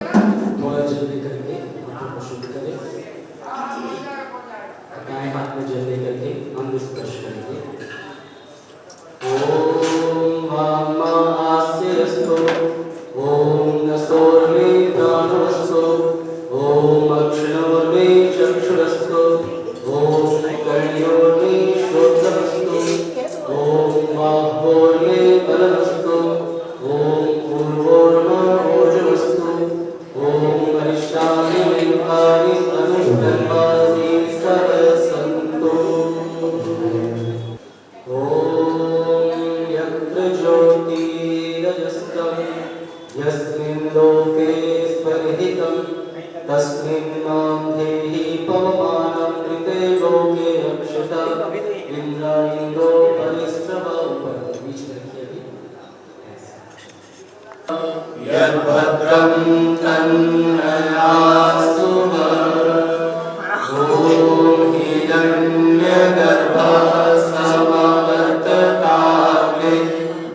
थोड़ा जल्दी करके हाथों को शुद्ध करें। दाएं हाथ में जल्दी करके अंग स्पर्श करेंगे। ओम वामास्यस्तु ओम नसोर्मे प्राणस्तु ओम अक्षणोर्मे चक्षुरस्तु ओम कर्ण्योर्मे श्रोत्रमस्तु ओम बाहोर्मे बलमस्तु ओम पूर्वोर्मे ओजमस्तु ओम अरिष्टानि लिंगानि अनुष्ठन्वानि सर्वसन्तु। यस्मिन् लोके स्वर्हितं तस्मिन् मां देहि पवमानं कृते लोके अक्षता इन्द्रायिन्दो परिश्रवः बीच में रखिए अभी। यद्भद्रं तन्नयासु ॐ हिरण्यगर्भः समवर्तताग्ने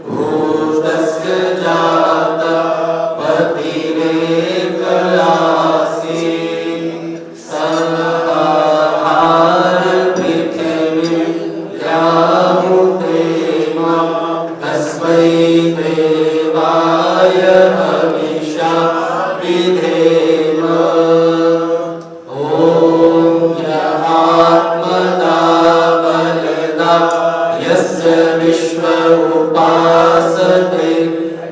भूतस्य जातः पतिरेकलासि सर्वहार पृथिवीं व्यामुतेम तस्मै देवाय हविषा विधेम। विश्व उपासते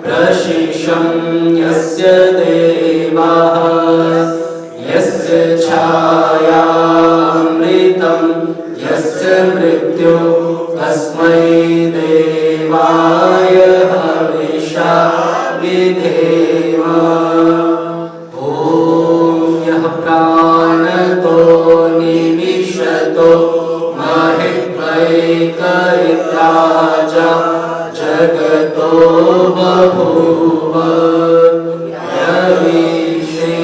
प्रशिशं यस्य देवाः यस्य छायामृतं यस्य मृत्यु तस्मै देवाय हविषा विधेम। ॐ यः प्राणतो निविशतो महित्वैकैत्राजा जगतो बभूव यवीशे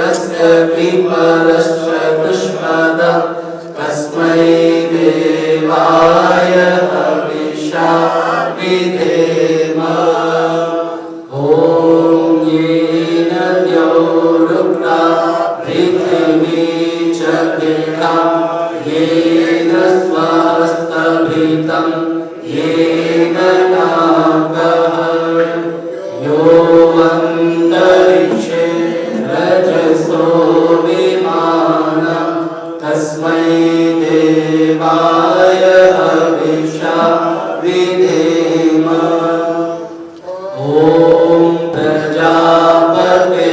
अस्य विपरश्च दुष्पदः तस्मै देवाय हविषा विधेम। ॐ येन द्यौरुक्ता पृथिवी च दीर्घा येन स्वस्तभितं येन नागः यो अन्तरिक्षे रजसो विमानं तस्मै देवाय हविषा विधेम। ॐ प्रजापते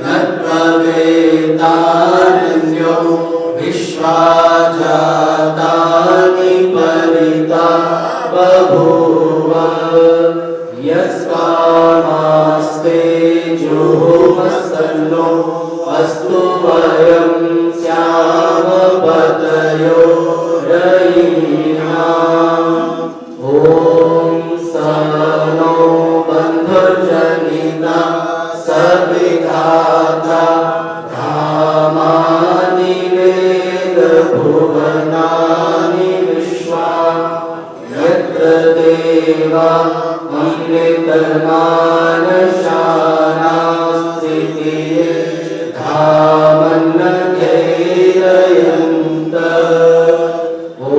नत्ववेतारण्यो विश्वाजातानि परिता बभूव यस्वामास्ते जुहुमसन्नो अस्तु वयं स्याम पतयो रयिणाम्। ॐ सनो बन्धुर्जनिता सविधाता धामानि भुवनानि विश्वा यत्र देवा अमृतमानशानां स्थितिये धामन्नध्येरयन्त। ॐ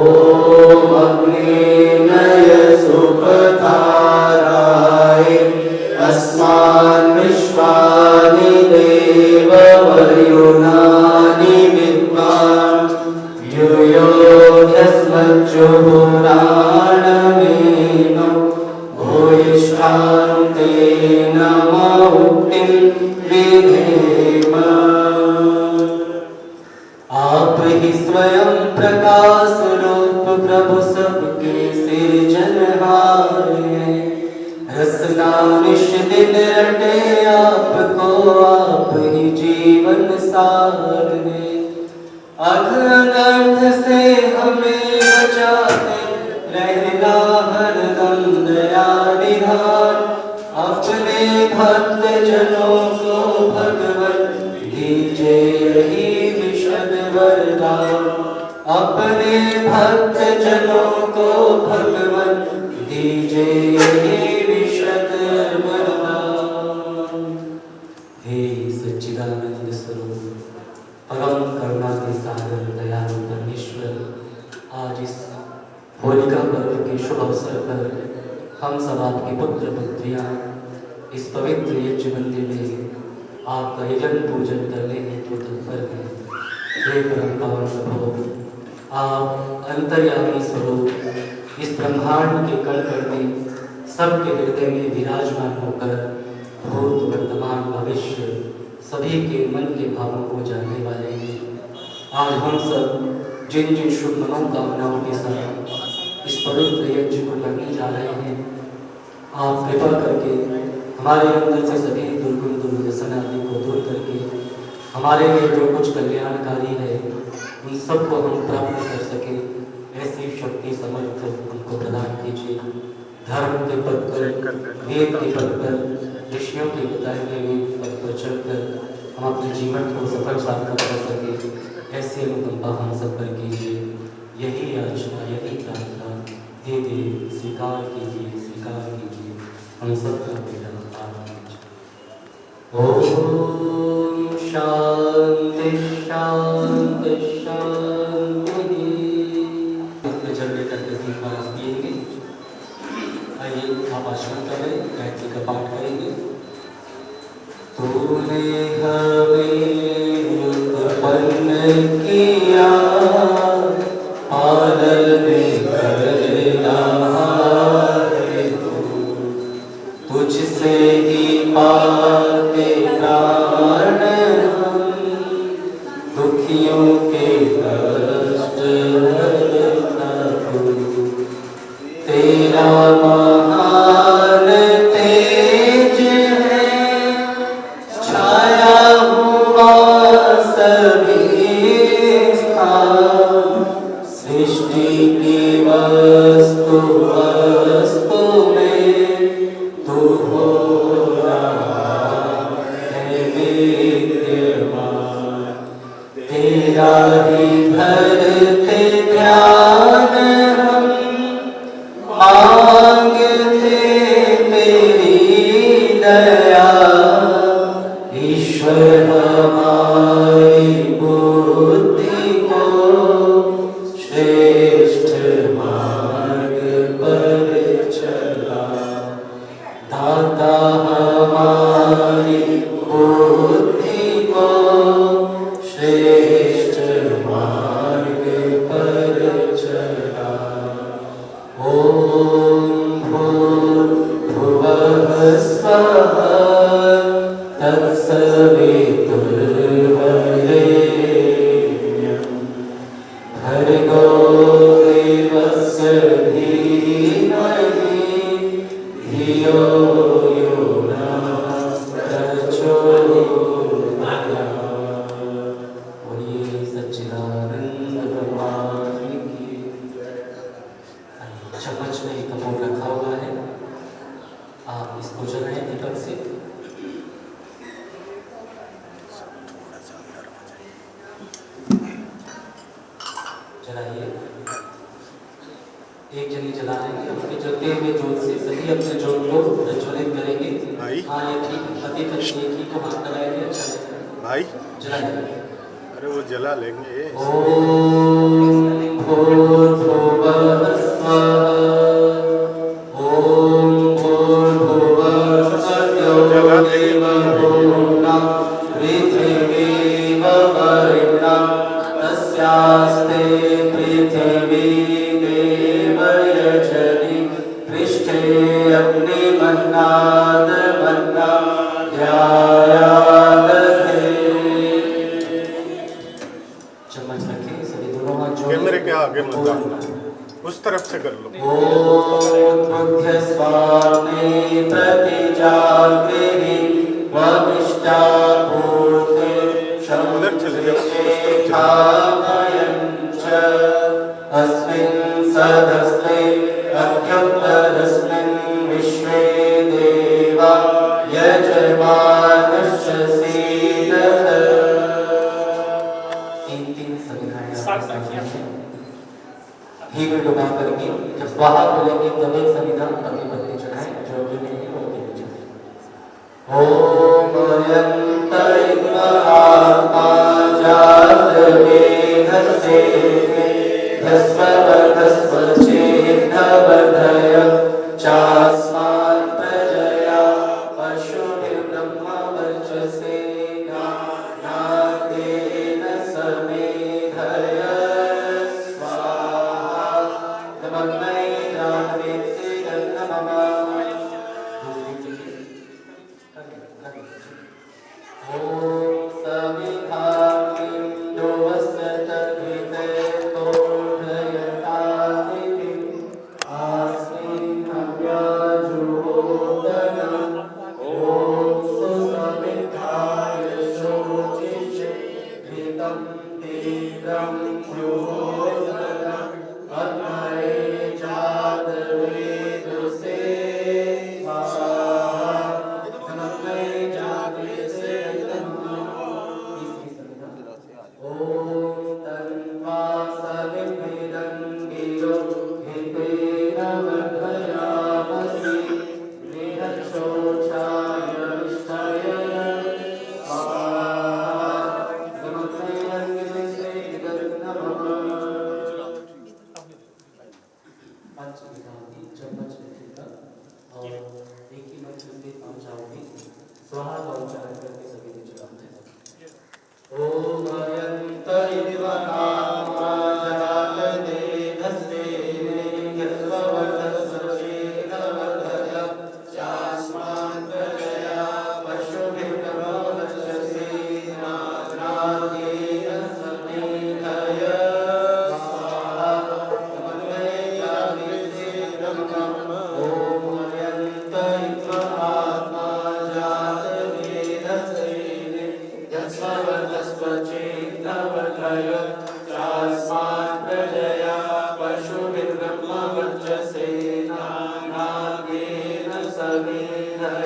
अग्नेनय सुपथाराय अस्मान् विश्वानि देववरुणानि विद्वान् युयोध्यस्मज्जुहुराणमेनो भूयिष्ठान्तेन मुक्तिं विधेम। आप ही स्वयं प्रकाश रूप प्रभु सबके सिरजनहार हैं। रसना निश दिन रटे आपको आप ही जीवन सार है। अनर्थ से हमें बचाते रहना हरदम दया निधान। अपने भक्त जनों को भगवत दीजिए यही विशद वरदान। अपने भक्त जनों को भगवत दीजिए यही विशद वरदान। हे परम करुणा के सागर दयालु परमेश्वर, आज इस होलिका पर्व के शुभ अवसर पर हम सब आपके पुत्र पुत्रियां इस पवित्र यज्ञ मंदिर में आपका यजन पूजन करने हेतु तत्पर हैं। हे परम पावन प्रभु, आप अंतर्यामी स्वरूप इस ब्रह्मांड के कण कण में सबके हृदय में विराजमान होकर भूत वर्तमान भविष्य सभी के मन के भावों को जानने वाले हैं। आज हम सब जिन जिन शुभ मनोकामनाओं के साथ इस पवित्र यज्ञ को करने जा रहे हैं, आप कृपा करके हमारे अंदर से सभी दुर्गुण दुर्व्यसन आदि को दूर करके हमारे लिए जो कुछ कल्याणकारी है उन सबको हम प्राप्त कर सके, ऐसी शक्ति समर्थ हमको प्रदान कीजिए। धर्म के पद पर, वेद के पद पर, ऋषियों के बताए गए पद पर चलकर हम अपने जीवन को सफल सार्थक कर सके, ऐसी अनुकंपा हम सब पर कीजिए। यही याचना, यही प्रार्थना दे दे स्वीकार कीजिए, स्वीकार कीजिए हम सब का बेटा। ओम शांति शांति शांति। जल लेकर के दीप पिएंगे। आइए आप आचरण करें, गायत्री का पाठ करेंगे। तूने हमें उत्पन्न किया, पालन करना है तुझसे ही पाते प्राण हम, दुखियों के कष्ट हरता तू। तेरा महान तेज है, छाया हुआ सभी स्थान। सृष्टि की वस्तु वस्तु में तू हो रहा है विद्यमान। तेरा ही धरते ध्यान हम, मांगते तेरी दया। ईश्वर हमारी बुद्धि को श्रेष्ठ मार्ग पर चला। दाता हमारी बुद्धि को श्रेष्ठ मार्ग पर चला। ओम भूर्भुवः स्वः तत्सवितुर्वरेण्यं भर्गो देवस्य धीमहि धियो यो नः प्रचोदयात्। बोलिए सच्चिदानंद भगवान की। चम्मच में कपूर रखा हुआ है, आप इसको जलाएं दीपक से। जलाइए। एक जनी जला लेंगे, उसके जलते हुए जोत से सभी अपने जोत को प्रज्वलित करेंगे। हाँ ये ठीक है, पति पत्नी एक ही को हाथ लगाएंगे। अच्छा भाई जलाइए। अरे वो जला लेंगे। ओम भूर्भुवः स्वः। ओम भूर्भुवः स्वः देवो पृथिवी वरेण्यं तस्यास्ते पृथिवी देवयजनि पृष्ठे अग्निमन्नाद मन्ना ध्यायादधे। चम्मच रखें, सभी दोनों हाथ जोड़ें। कैमरे के आगे मत डालना, उस तरफ से कर लो। ओम बुद्ध स्वामी प्रतिजागृहि वमिष्टा पूर्ते उधर चले जाओ, उस तरफ शम्भयञ्च अस्मिन् सदस्ते अभ्युत्तरस्मिन् विश्वे देवा यजमानस्य सीदः। तीन संविधाएं घी में डुबा करके जब स्वाहा बोलेंगे तब एक संविधान अपनी पत्नी चढ़ाएं, जो भी नहीं वो भी नहीं चढ़ाएं। ओम अयंत आत्मा जाय सर्वतस्त्वचेद्धवर्धय चास्मान् प्रजया पशुभिर्ब्रह्मवर्चसेना नादेन समेधय स्वाहा नमग्नै जाह्नवीस्य नमः ॐ समिधामिन्दो वसतभिते तोषयतानिधिम् अस्मिन् हव्याजुहोदनम् ॐ सुसमिधाय शोचिषे घृतं तीव्रं जुहोदनम् अग्नये जातवेदसे स्वाहा नमग्नै जातवेदसे ॐ तन्वा सविभिरङ्गिरो हितेन वर्धयामसि बृहच्छोषाय विष्टय स्वाहा नमग्नै रङ्गिसे नमः पंचविधानी चम्मच लेकर और एक ही मंत्र से 5 आओगे स्वाहा का उच्चारण करके सभी ने चलाना है। ओम अयंत इद्वनामा जगाते धस्ते निगस्ववर्धस्वचेतवर्धय चास्मान् प्रजया पशुभिर्ब्रह्मवर्चसे नादेन समेधय स्वाहा नमग्नै जाह्नवीस्य नमः ओम अयंत इद्वनामा जातवेदसे यस्ववर्धस्वचेतवर्धय चास्मान् प्रजया पशुभिर्ब्रह्मवर्चसे नादेन समेधय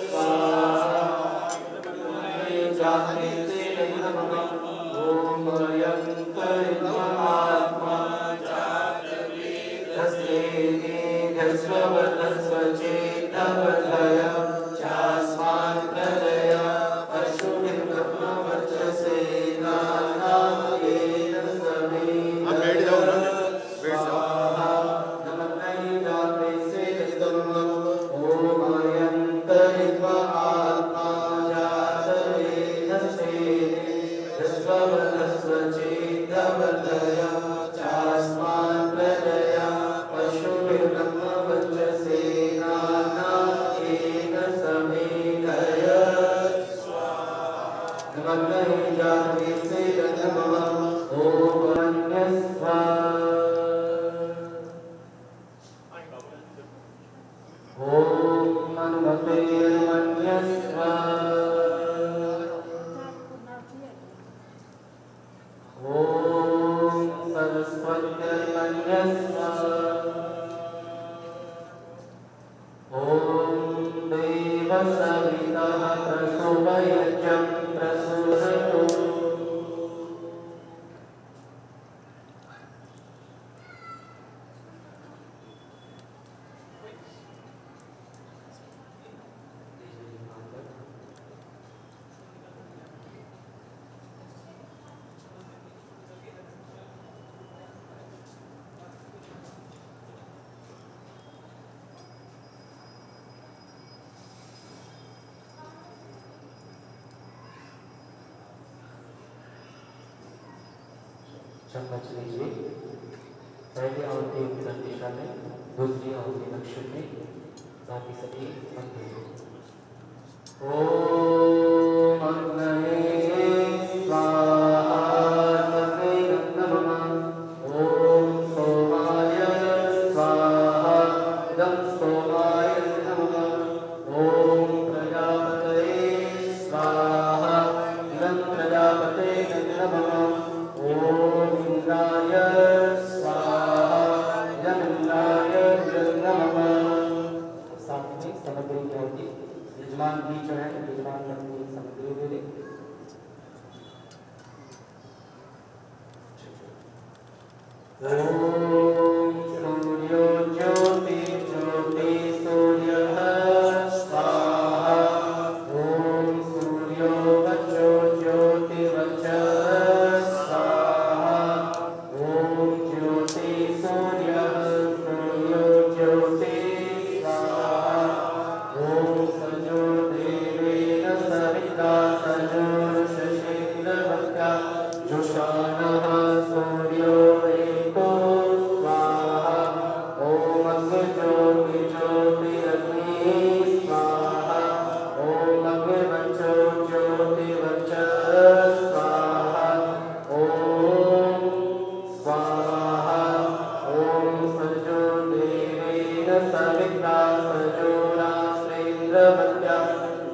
स्वाहा नमग्नै जाह्नवीस्य नमः ॐ अयंत इद्वनात्मा जातवेदसे निगस्ववर्धस्वचेतवर्धय चास्मान् प्रजया पशुभिर्ब्रह्मवर्चसे नादेन हाँ बैठ जाओ ना, बैठ जाओ। स्वाहा नमग्नै जाह्नवीस्य नमः ॐ अयंत इद्वनात्मा जातवेदसे निगस्ववर्धस्वचेतवर्धय चास्मान् प्रजया पशुभिर्ब्रह्मवर्चसे नादेन समेधय नमग्नै जाह्नवीस्य नमः ॐ अन्यस्वा ॐ मन्मते मन्यस्वा ॐ सरस्वत्यर्मन्यस्वा ॐ देवसवितः प्रसुभयजं प्रसुरतु चम्मच लीजिए। पहली आहुति उत्तर दिशा में, दूसरी आहुति दक्षिण में, बाकी सभी मध्य में। ओम अग्नये स्वाहा नमः नमः। ओम सोमाय स्वाहा इदं सोमाय नमः। ओम प्रजापतये स्वाहा इदं प्रजापतये नमः। ओम इंद्राय स्वाहा इदं इंद्राय नमः। साथ में सामग्री की आहुति यजमान बीच है, यजमान अपनी सामग्री दे दे। ओम सूर्यो ज्योति ज्योति सूर्यः स्वाहा। ओम सूर्यो वचो ज्योति वचः स्वाहा। ओम ज्योति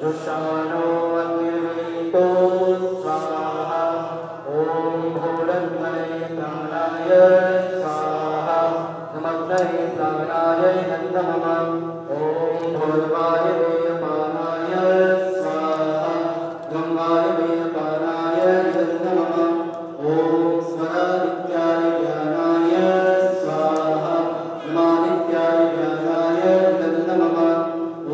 जुषाणो अग्निर्वीतो स्वाहा ॐ भूरन्मने प्राणाय स्वाहा नमग्नये प्राणाय नन्दमम ॐ भूर्वायुवेयपानाय स्वाहा गङ्गायुवेयपानाय नन्दमम ॐ स्वरादित्याय ज्ञानाय स्वाहा हिमादित्याय ज्ञानाय नन्दमम ॐ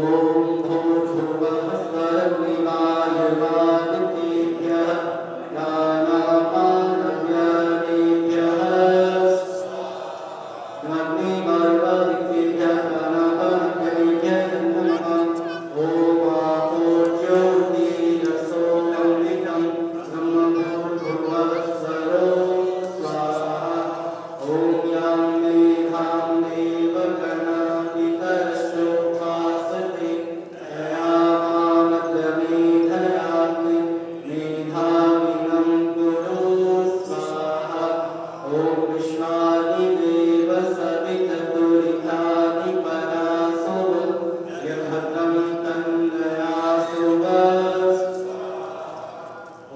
भूर्भुवः स्वरग्निवाय वादित्येभ्यः प्राणापानव्यानेभ्यः नग्निवायुवादित्येभ्यः प्राणापानव्यानेभ्यः नन्दमः ॐ आपो ज्योतिरसो अमृतं ब्रह्मभूर्भुवः स्वरो स्वाहा ॐ यां मेधां देवगणाधिकर्षोपासते तयामामद्यमेधयाग्नि मेधाविनं कुरु स्वाहा ॐ विश्वादिदेव सवितदुरितानि परासो यभद्रं तन्नयासु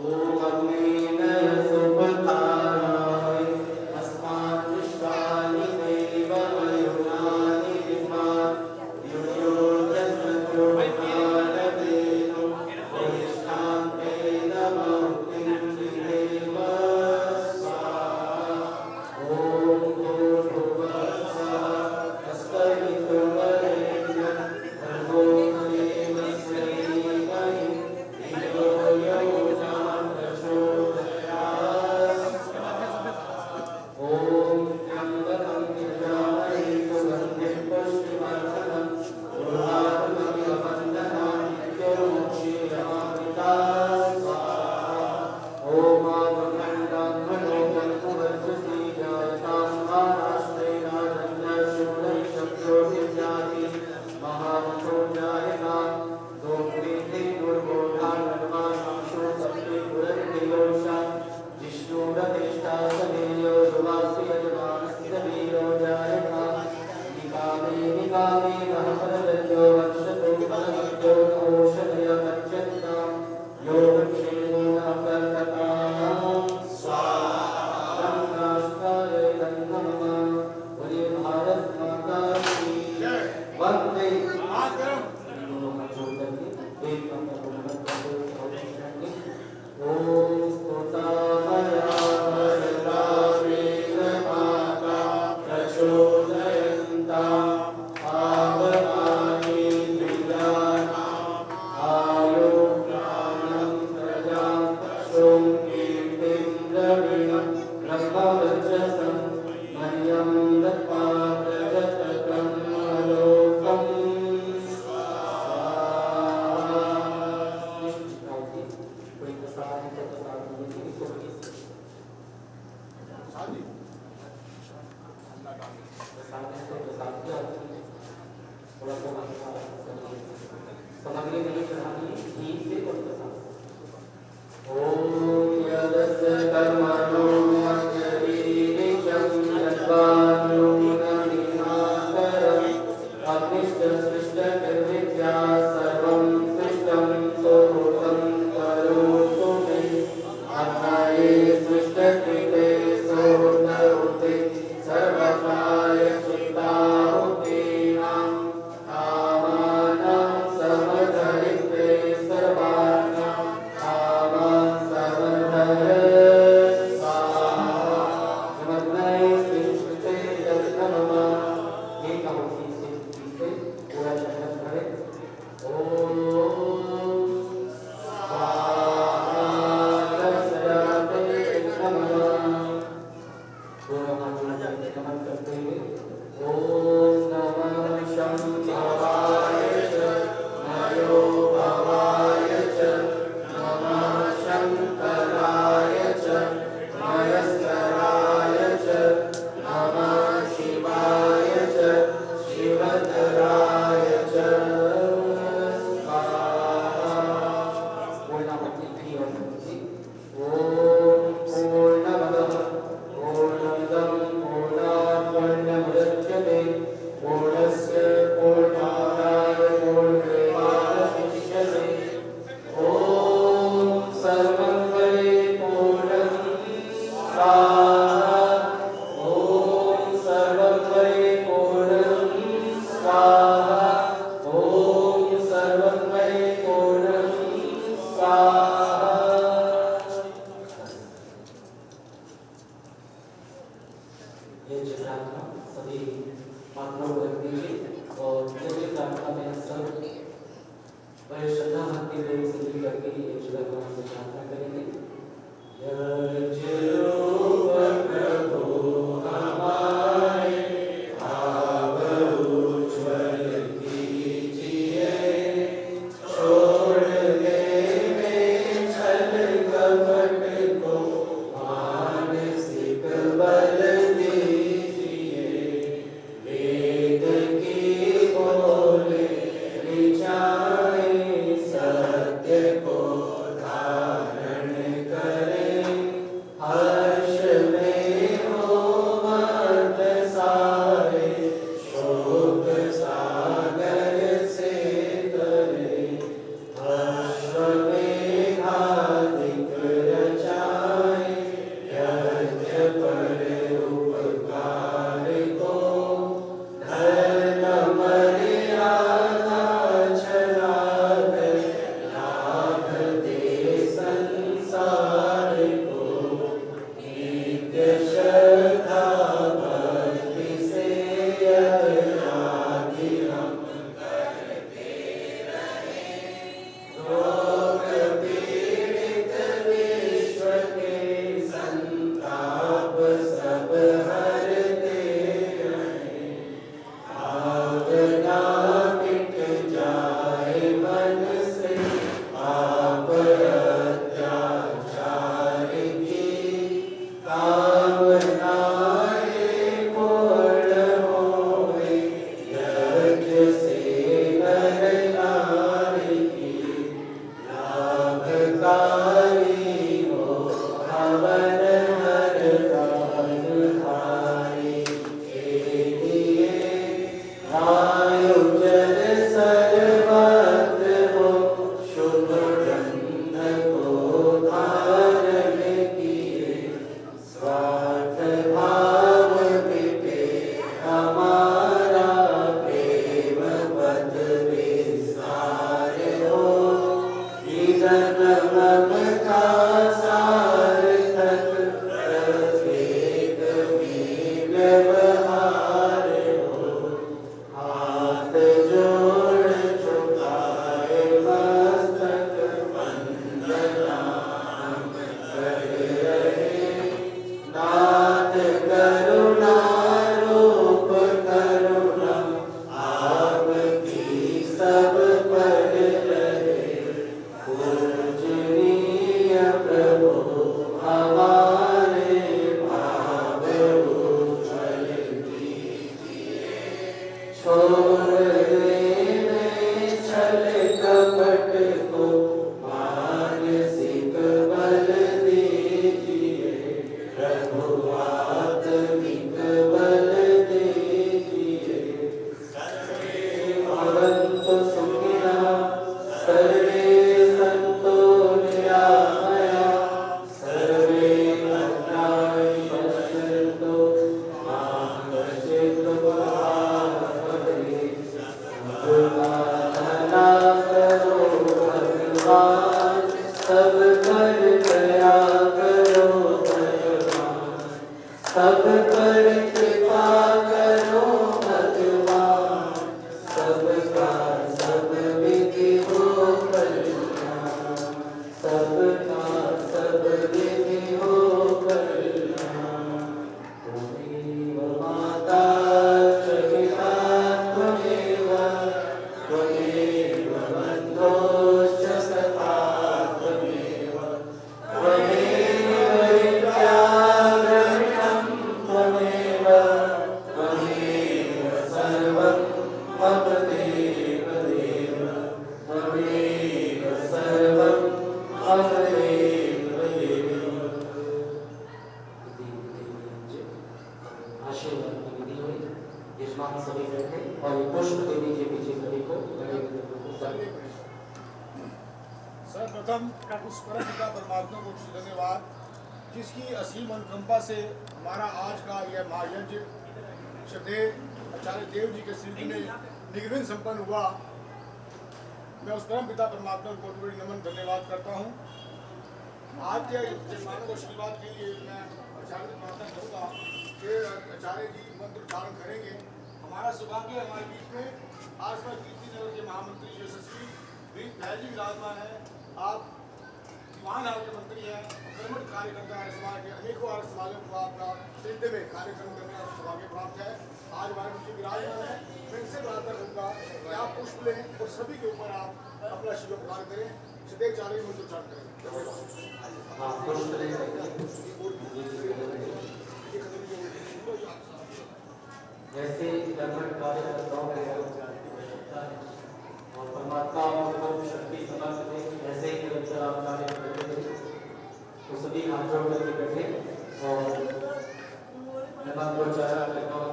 ॐ अग्नेय सुपथाराय अस्मान् विश्वानि देव मयुनानि विद्वान् युयोजस्मत्युर्भारतेनु वरिष्ठान्ते नमोऽग्निं विदेव स्वाहा ॐ भूर्भुवः स्वः तत्सवितुर्वरेण्यं भर्गो देवस्य धीमहि धियो यो न प्रचोदयात् ॐ त्र्यम्बकं यजामहे सुगन्धिं पुष्टिवर्धनं उर्वारुकमिववन्दनानि नित्यमोक्षीयमामृतात् स्वाहा ॐ आगमण्डात्मनो गन्तुवर्चसी जायतां महाराष्ट्रे राजन्यशूलैः शब्दो विद्याति महावशो जायता दोग्रीति दुर्बोधा नर्वाणांशो सप्ते पुरन्तियोषा जिष्णुरतिष्ठा समेयो युवासि यजमानस्य वीरो जायता निकामे निकामे महपरदयो वर्षतो फलमत्यो औषधय गच्छन्तां यो वृक्षेणो न कर्तताम् स्वाहा राष्ट्राय नमः बोलिए भारत माता की वंदे मातरम। दोनों हाथ जोड़ करके एक मंत्र को नमन करते हुए प्रभु करेंगे। ओम स्तोतामया वरदा वेदमाता प्रचोदयन्ता पावनानि द्विजानाम् आयो प्राणं प्रजां पशुं कीर्तिं द्रविणं ब्रह्मवर्चसं मह्यं दत्त्वा प्रजततं लोकम् स्वाहा। कोई प्रसाद है तो प्रसाद देने की भी कोशिश प्रसाद है तो प्रसाद की आरती थोड़ा थोड़ा सामग्री नहीं चढ़ानी घी से और प्रसाद से। ओम यदस्य कर्मणो अशरीरिकं यद्वानो ननिनाकरम् अग्निष्टसृष्टनिर्विद्या सर्वं सृष्टं सोऽहं करोतु मे अग्नये सृष्टकृते सोऽकरोति सर्वकार्यचित्ताहुतीनां कामानां समधरित्रे सर्वाणां कामान् समधय यज्ञ प्रार्थना सभी पात्रों को रख दीजिए और यज्ञ प्रार्थना में सब बड़े श्रद्धा भक्ति प्रेम से मिल करके यज्ञ भगवान से प्रार्थना करेंगे। यज्ञ रूप प्रभु हमारे भाव उज्ज्वल कीजिए, छोड़ देवे छल कपट को मानसिक बल दीजिए, वेद की बोले ऋचाए सत्य को धारण करें, हर्ष में हो मत सारे, शोक सागर से तरे, अश्वमेघाधिक रचाए, यज्ञ पर उपकार को, धर्म मर्यादा छलाकर, लाभ दे संसार को, नित्य श्रद्धा भक्ति से यज्ञादि हम करते रहें, रोग पीड़ित विश्व के संताप सब हरते रहें, भावना मिट जाए मन से, पाप अत्याचार की, कामनाएं पूर्ण होए, यज्ञ से नर नारी की, लाभकारी हो हवन हर कामधारी के लिए, वायु जल सर्वत्र हो, शुभ गंध को धारण किए, स्वार्थ भाव मिटे हमारा, प्रेम पद विस्तार हो, निधन ममता सार्थक, प्रत्येक में व्यवहार हो, हाथ जोड़ झुकाए मस्तक, वंदना हम कर रहे, नाथ करुणा रूप करुणा आपकी सब पर रहे, पूजनीय प्रभु हमारे भाव उज्ज्वल कीजिए, छोड़ देवे छल कपट को मानसिक बल दीजिए, प्रभु आत्मिक बल दीजिए, सर्वे भवन्तु सुखिनः, सर्वे सन्तु निरामया, सर्वे भद्राणि पश्यन्तु मा कश्चित् दुःखापदे, प्रार्थना करो भगवान, सब पर दया करो भगवान, सब पर कृपा करो भगवान, सबका सब विधि हो कल्याण, सबका सब विधि हो कल्याण, त्वमेव माता च पिता त्वमेव, त्वमेव बन्धोश्च सखा त्वमेव, त्वमेव विद्या द्रविणं त्वमेव, त्वमेव सर्वं मम देव देव, त्वमेव सर्वं मम देव देव। आशीर्वाद की विधि हुई, यजमान सभी बैठे और ये पुष्प दे दीजिए पीछे सभी को। सर्वप्रथम उस परम पिता परमात्मा को धन्यवाद, जिसकी असीम अनुकंपा से हमारा आज का यह महायज्ञ श्रद्धेय आचार्य देव जी के श्री में निगमन संपन्न हुआ। मैं उस परम पिता परमात्मा को कोटि नमन धन्यवाद करता हूँ। आज के जजमानों को आशीर्वाद के लिए मैं आचार्य से प्रार्थना करूँगा कि आचार्य जी मंत्र उच्चारण करेंगे। हमारा सौभाग्य है हमारे बीच में आसपास कीर्तिनगर के महामंत्री यशस्वी वीर भैजी विराजमान है। आप दीवान हाल के मंत्री हैं, कर्मठ कार्य करता है समाज के अनेकों आर्य समाजों को आपका सिलसिले में कार्यक्रम करने का सौभाग्य प्राप्त है। आज हमारे बीच विराजमान है। मैं इनसे प्रार्थना करूँगा कि आप पुष्प लें और सभी के ऊपर आप अपना शीलोपकार करें। सदैव चारे मंत्र उच्चारण करें। जैसे कर्मठ कार्यकर्ताओं को आवश्यकता है और परमात्मा आपको शक्ति समर्थ दे, ऐसे ही निरंतर आप कार्य करते रहे। तो सभी हाथ जोड़ करके बैठे और मैं मंत्रोच्चारण करता हूँ।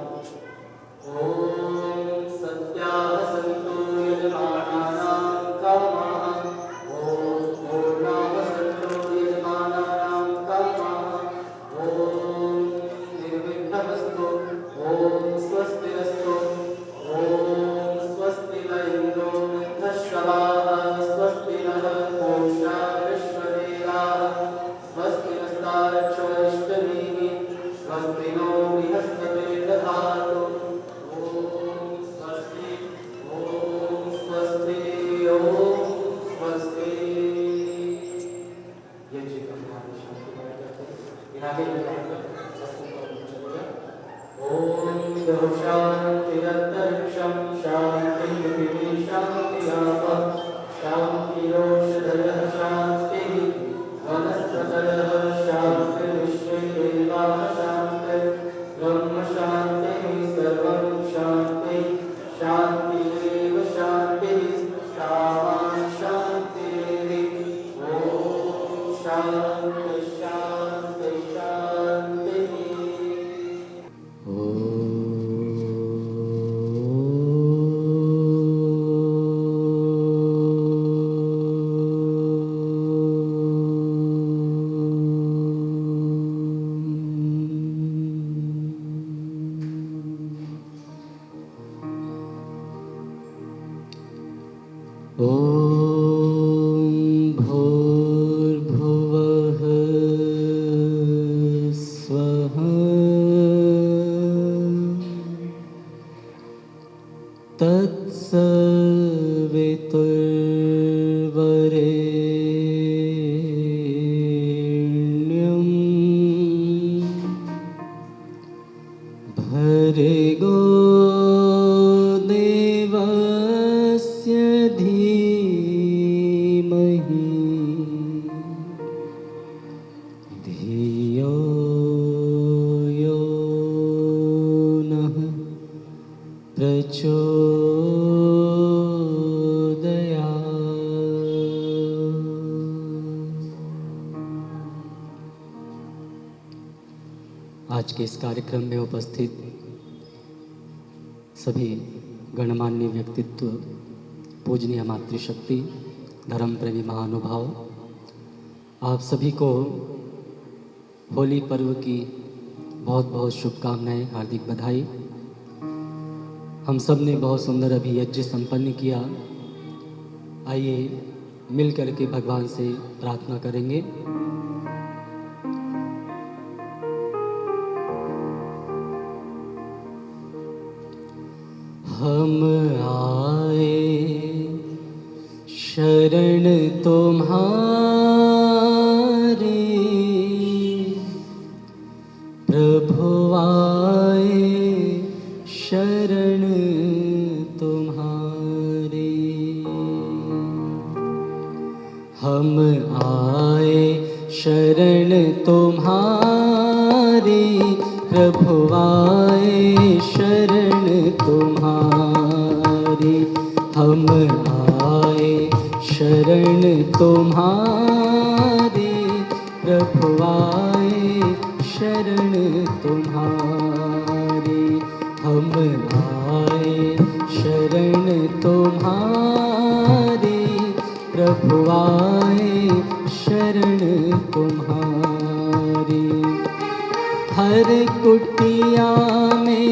ओम सत्या संतो यजमानानां कामाः, ओम पूर्णाः संतो यजमानानां कामाः, ओम निर्विघ्नमस्तु, ओम स्वस्तिरस्तु, ओम स्वस्ति न इन्द्रो वृद्धश्रवाः, स्वस्ति नः पूषा विश्ववेदाः, स्वस्ति नस्तार्क्ष्यो अरिष्टनेमिः, स्वस्ति नो बृहस्पतिर्दधातु। ओम स्वस्ति, ओम स्वस्ति, ओम स्वस्ति। ये जी का ध्यान शांति पाठ करते हैं। आगे ओम शांतिरन्तरिक्षं शान्तिः पृथिवी शान्तिरापः शान्तिरोषधयः शान्तिः वनस्पतयः शान्तिर्विश्वे देवाः शान्तिर्ब्रह्म शान्तिः सर्वं शान्तिः शान्तिरेव शान्तिः सा मा शान्तिरेधि। ओम शान्ति शान्ति शान्तिः। ॐ भूर्भुवः स्वः तत्सवितुर्वरेण्यं भर्गो देवस्य धीमहि धियो यो नः प्रचोदयात्। आज के इस कार्यक्रम में उपस्थित सभी गणमान्य व्यक्तित्व, पूजनीय मातृशक्ति, धर्म प्रेमी महानुभाव, आप सभी को होली पर्व की बहुत बहुत शुभकामनाएं, हार्दिक बधाई। हम सब ने बहुत सुंदर अभी यज्ञ संपन्न किया। आइए मिल करके भगवान से प्रार्थना करेंगे। हम आए शरण तुम्हारी, प्रभु आए शरण तुम्हारी। हम आए शरण तुम्हारी, प्रभु आए शरण तुम्हारी। हम आए शरण तुम्हारी, प्रभु आए शरण तुम्हारी। हम आए शरण तुम्हारी, प्रभु आए शरण तुम्हारी। हर कुटिया में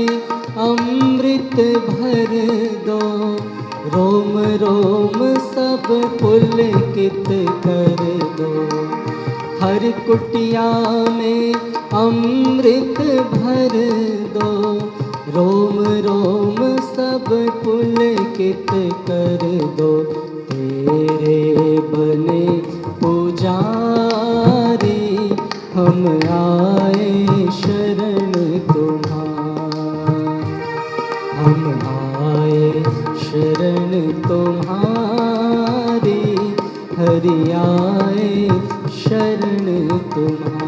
अमृत भर दो, रोम रोम सब पुलकित कर दो, हर कुटिया में अमृत भर दो। रोम रोम सब पुलकित कर दो, तेरे बने पुजारी हम आए शरण तुम्हारी। हम आए शरण तुम्हारी, हरि आए शरण तुम्हारी।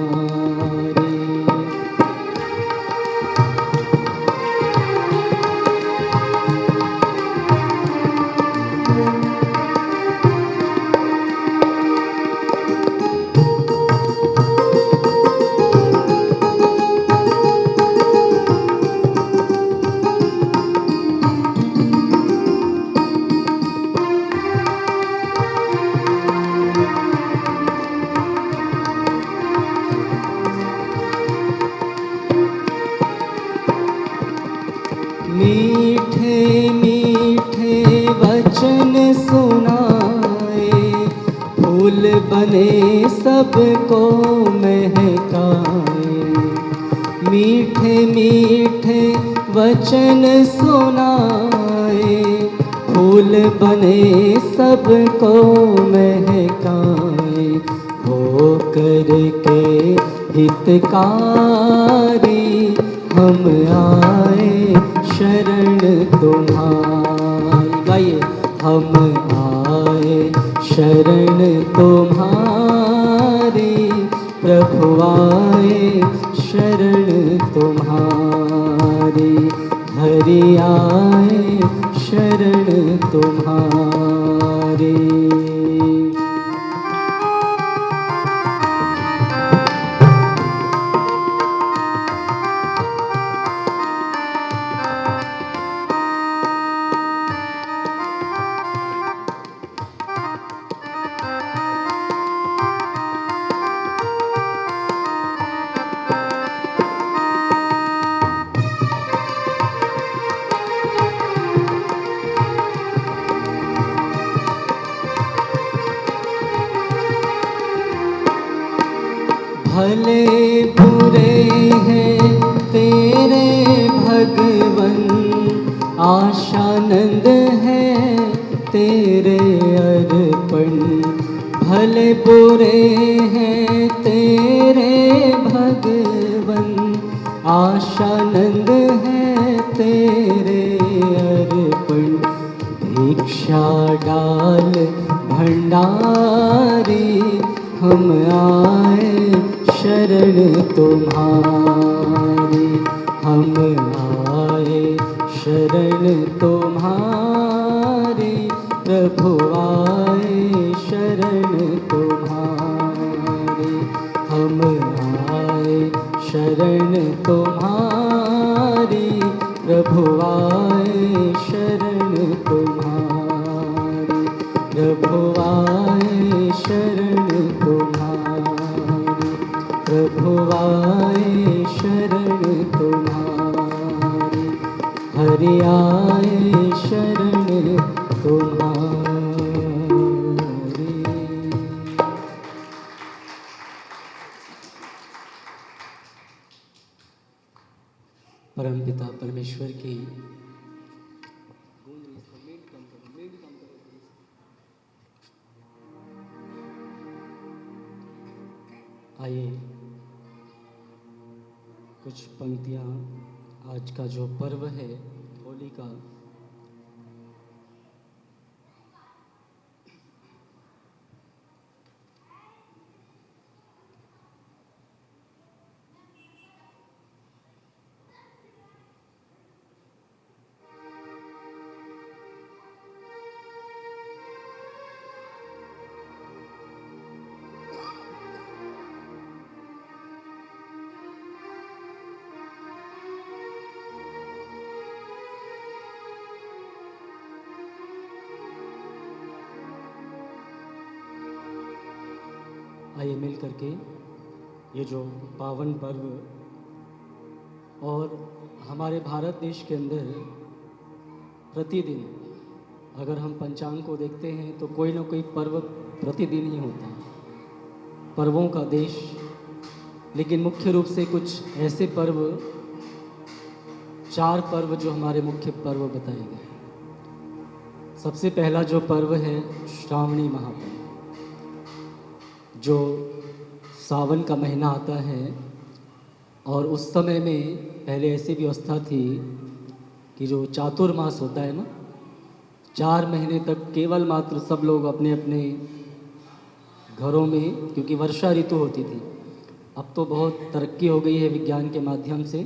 मीठे मीठे वचन सुनाए, फूल बने सबको महकाए। मीठे मीठे वचन सुनाए, फूल बने सबको महकाए। हो करके हितकारी हम आए शरण तुम्हारी। गाइए, हम आए शरण तुम्हारी, प्रभु आए शरण तुम्हारी, हरि आए शरण तुम्हारी। भले बुरे हैं तेरे भगवन, आशानंद है तेरे अर्पण। भले बुरे हैं तेरे भगवन, आशानंद है तेरे अर्पण। भिक्षा डाल भंडारी हम आए शरण तुम्हारी। हम आए शरण तुम्हारी, प्रभु आए शरण तुम्हारी। हम आए शरण तुम्हारी, प्रभु आए शरण तुम्हारी। प्रभु आए शरण तुम्हारी, प्रभु आए शरण तुम्हारी, हरि आए शरण तुम्हारी। परमपिता परमेश्वर की आइए कुछ पंक्तियाँ आज का जो पर्व है होली का, आइए मिल करके ये जो पावन पर्व और हमारे भारत देश के अंदर प्रतिदिन अगर हम पंचांग को देखते हैं तो कोई ना कोई पर्व प्रतिदिन ही होता है, पर्वों का देश। लेकिन मुख्य रूप से कुछ ऐसे पर्व, 4 पर्व जो हमारे मुख्य पर्व बताए गए। सबसे पहला जो पर्व है श्रावणी महापर्व, जो सावन का महीना आता है और उस समय में पहले ऐसी व्यवस्था थी कि जो चातुर्मास होता है ना, 4 महीने तक केवल मात्र सब लोग अपने अपने घरों में, क्योंकि वर्षा ऋतु होती थी, अब तो बहुत तरक्की हो गई है विज्ञान के माध्यम से,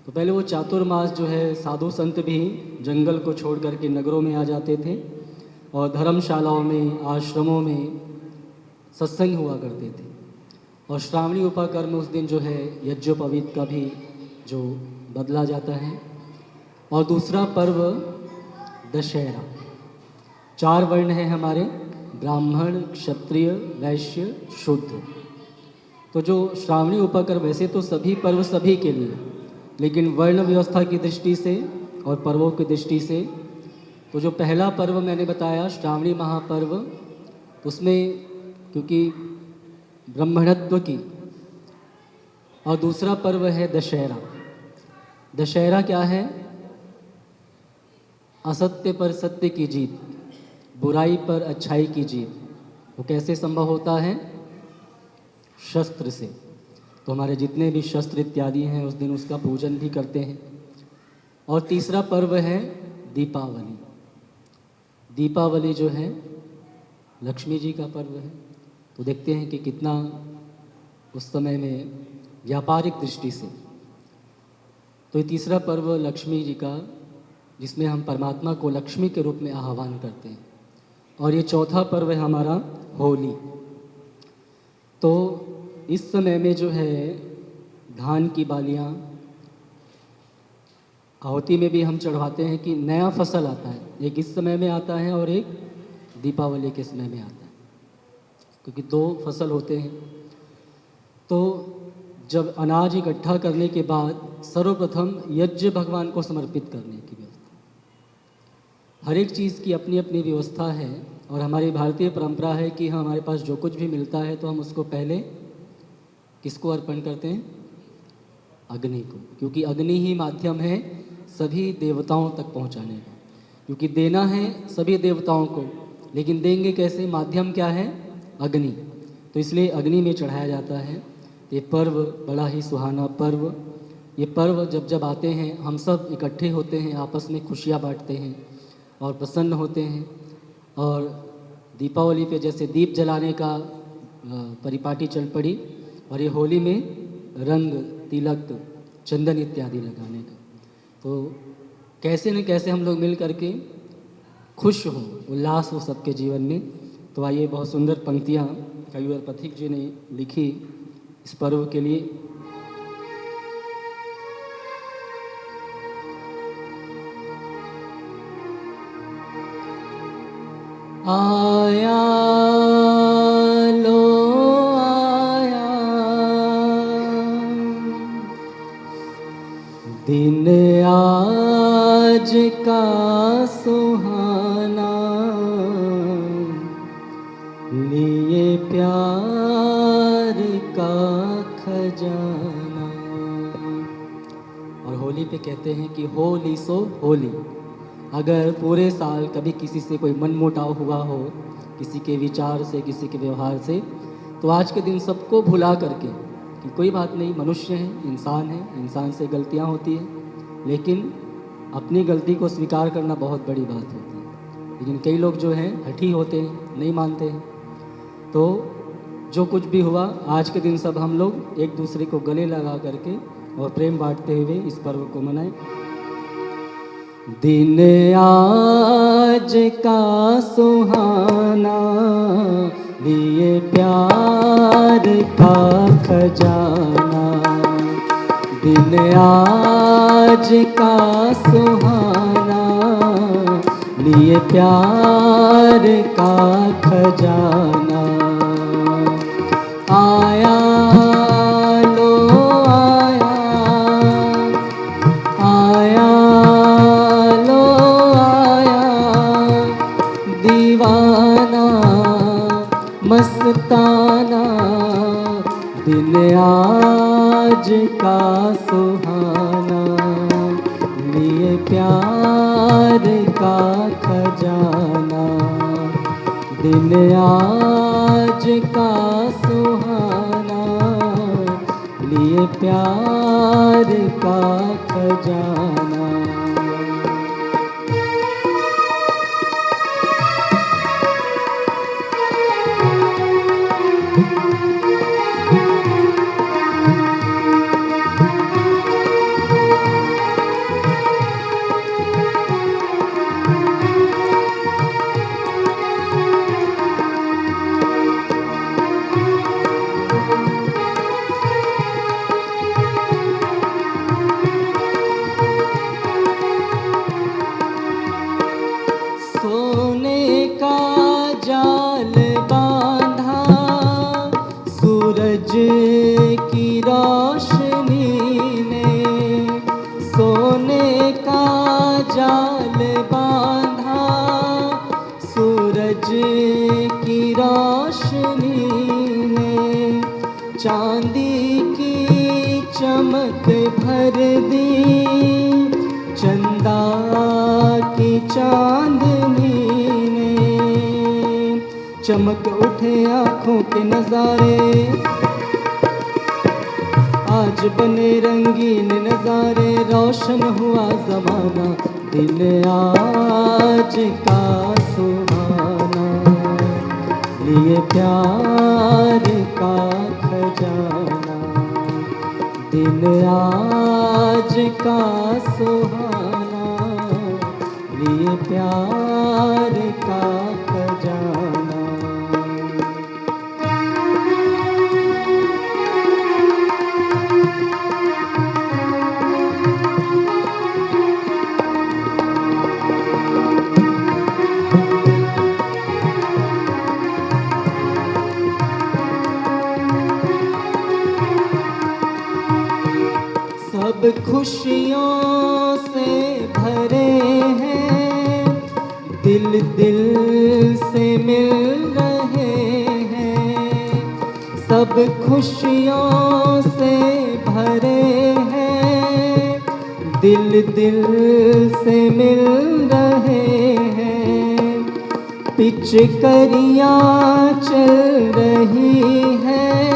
तो पहले वो चातुर्मास जो है साधु संत भी जंगल को छोड़ करके नगरों में आ जाते थे और धर्मशालाओं में, आश्रमों में सत्संग हुआ करते थे। और श्रावणी उपाकर्म उस दिन जो है यज्ञोपवीत का भी जो बदला जाता है। और दूसरा पर्व दशहरा। 4 वर्ण हैं हमारे, ब्राह्मण, क्षत्रिय, वैश्य, शूद्र। तो जो श्रावणी उपाकर्म, वैसे तो सभी पर्व सभी के लिए, लेकिन वर्ण व्यवस्था की दृष्टि से और पर्वों की दृष्टि से, तो जो पहला पर्व मैंने बताया श्रावणी महापर्व, उसमें क्योंकि ब्राह्मणत्व की, और दूसरा पर्व है दशहरा। दशहरा क्या है? असत्य पर सत्य की जीत, बुराई पर अच्छाई की जीत। वो कैसे संभव होता है? शस्त्र से। तो हमारे जितने भी शस्त्र इत्यादि हैं उस दिन उसका पूजन भी करते हैं। और तीसरा पर्व है दीपावली। दीपावली जो है लक्ष्मी जी का पर्व है। तो देखते हैं कि कितना उस समय में व्यापारिक दृष्टि से, तो ये तीसरा पर्व लक्ष्मी जी का, जिसमें हम परमात्मा को लक्ष्मी के रूप में आह्वान करते हैं। और ये चौथा पर्व है हमारा होली। तो इस समय में जो है धान की बालियाँ आहुति में भी हम चढ़वाते हैं कि नया फसल आता है, एक इस समय में आता है और एक दीपावली के समय में आता है, क्योंकि 2 फसल होते हैं। तो जब अनाज इकट्ठा करने के बाद सर्वप्रथम यज्ञ भगवान को समर्पित करने की व्यवस्था। हर एक चीज़ की अपनी अपनी व्यवस्था है और हमारी भारतीय परंपरा है कि हमारे पास जो कुछ भी मिलता है तो हम उसको पहले किसको अर्पण करते हैं? अग्नि को, क्योंकि अग्नि ही माध्यम है सभी देवताओं तक पहुंचाने का। क्योंकि देना है सभी देवताओं को, लेकिन देंगे कैसे? माध्यम क्या है? अग्नि। तो इसलिए अग्नि में चढ़ाया जाता है। ये पर्व बड़ा ही सुहाना पर्व। ये पर्व जब जब आते हैं हम सब इकट्ठे होते हैं, आपस में खुशियाँ बांटते हैं और प्रसन्न होते हैं। और दीपावली पे जैसे दीप जलाने का परिपाटी चल पड़ी, और ये होली में रंग, तिलक, चंदन इत्यादि लगाने का। तो कैसे न कैसे हम लोग मिल करके खुश हों, उल्लास हो सबके जीवन में। तो आइए, बहुत सुंदर पंक्तियाँ कविवर पथिक जी ने लिखी इस पर्व के लिए। आया लो आया दिन आज का सुहाना, लिए प्यार का खजाना। और होली पे कहते हैं कि होली सो होली। अगर पूरे साल कभी किसी से कोई मनमुटाव हुआ हो, किसी के विचार से, किसी के व्यवहार से, तो आज के दिन सबको भुला करके कि कोई बात नहीं, मनुष्य हैं, इंसान से गलतियां होती हैं, लेकिन अपनी गलती को स्वीकार करना बहुत बड़ी बात होती है। लेकिन कई लोग जो हैं हठी होते हैं, नहीं मानते हैं। तो जो कुछ भी हुआ, आज के दिन सब हम लोग एक दूसरे को गले लगा करके और प्रेम बांटते हुए इस पर्व को मनाएं। दिन आज का सुहाना, लिए प्यार का खजाना। दिन आज का सुहाना, लिए प्यार का खजाना। आया लो आया, आया लो आया मस्ताना दिन आज का सुहाना, लिए प्यार का खजाना। दिन आज का सुहाना, लिए प्यार का खजाना। सोने का जाल बांधा सूरज की रोशनी ने, सोने का जाल बांधा सूरज की रोशनी ने। चांदी की चमक भर दी चंदा की चांदनी ने। चमक उठे आँखों के नजारे, आज बने रंगीन नजारे। रोशन हुआ जमाना दिन आज का सुहाना, लिए प्यार का खजाना। दिन आज का सुहाना, लिए प्यार का खजाना। सब खुशियों से भरे हैं, दिल दिल से मिल रहे हैं। सब खुशियों से भरे हैं, दिल दिल से मिल रहे हैं। पिचकारियाँ चल रही हैं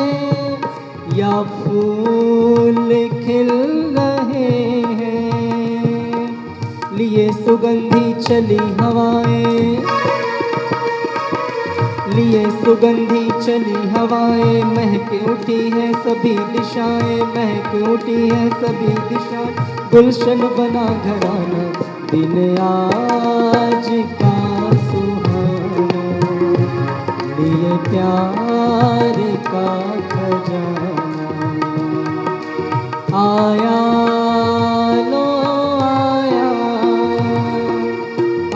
या फूल खिल रहे हैं। लिए सुगंधी चली हवाएं, लिए सुगंधी चली हवाएं। महक उठी है सभी दिशाएं, महक उठी है सभी दिशाएं। गुलशन बना घराना दिन आज का सुहाना, लिए प्यार का खजाना। आया लो आया,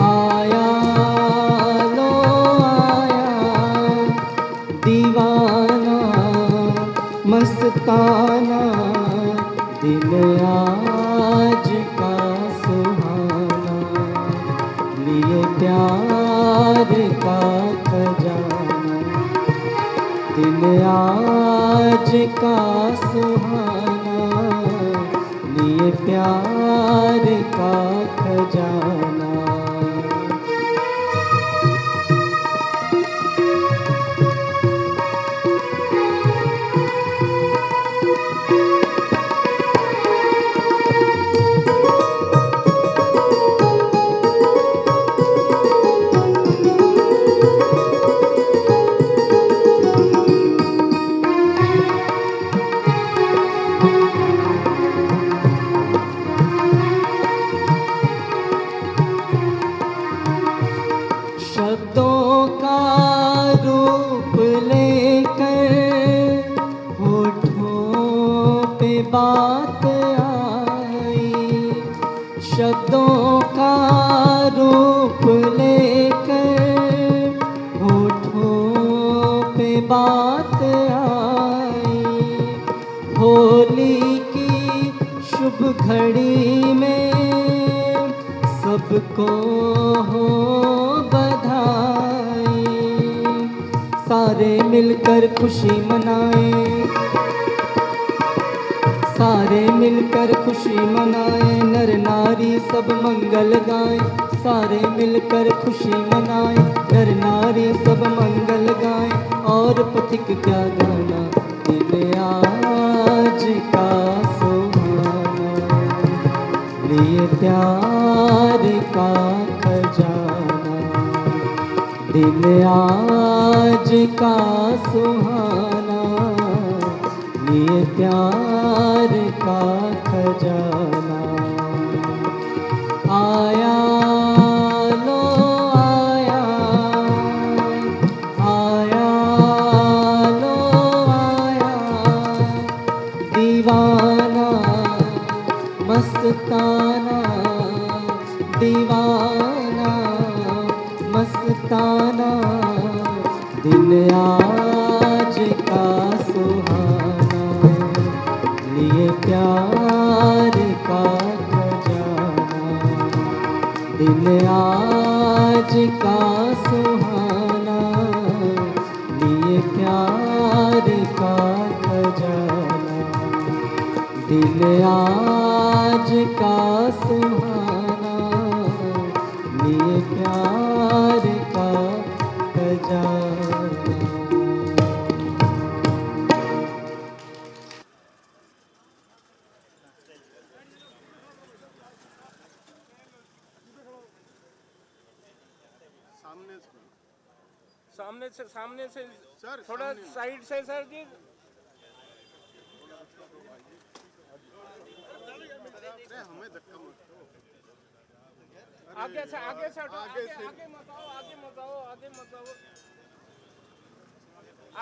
आया लो आया। दीवाना मस्ताना दिन आज का सुहाना, लिए प्यार का खजाना। दिन आज का सुहाना, लिए प्यार का खजाना। शब्दों का रूप लेकर होठों पे बात आई। शब्दों का रूप लेकर होठों पे बात आई। होली की शुभ घड़ी में सबको हो बधाई। सारे मिलकर खुशी मनाएं, सारे मिलकर खुशी मनाएं, नर नारी सब मंगल गाएं, सारे मिलकर खुशी मनाएं, नर नारी सब मंगल गाएं, और पथिक क्या गाना दिन आज का सुहाना, लिए प्यार का खजाना, दिन आज का सुहाना, लिए प्यार का खजाना। आया लो आया, आया लो आया, दीवाना मस्ताना, दीवाना मस्ताना, दिन आज का सुहाना, लिए प्यार का खजाना, दिन आज का सुहाना, लिए प्यार का खजाना, दिन आज का सुहाना, लिए प्यार का खजाना। सामने से सर, थोड़ा साइड से सर जी। हमें धक्का मत दो। आगे से आगे से हटो, आगे आगे से। आगे मत आओ, आगे मत आओ, आगे मत आओ,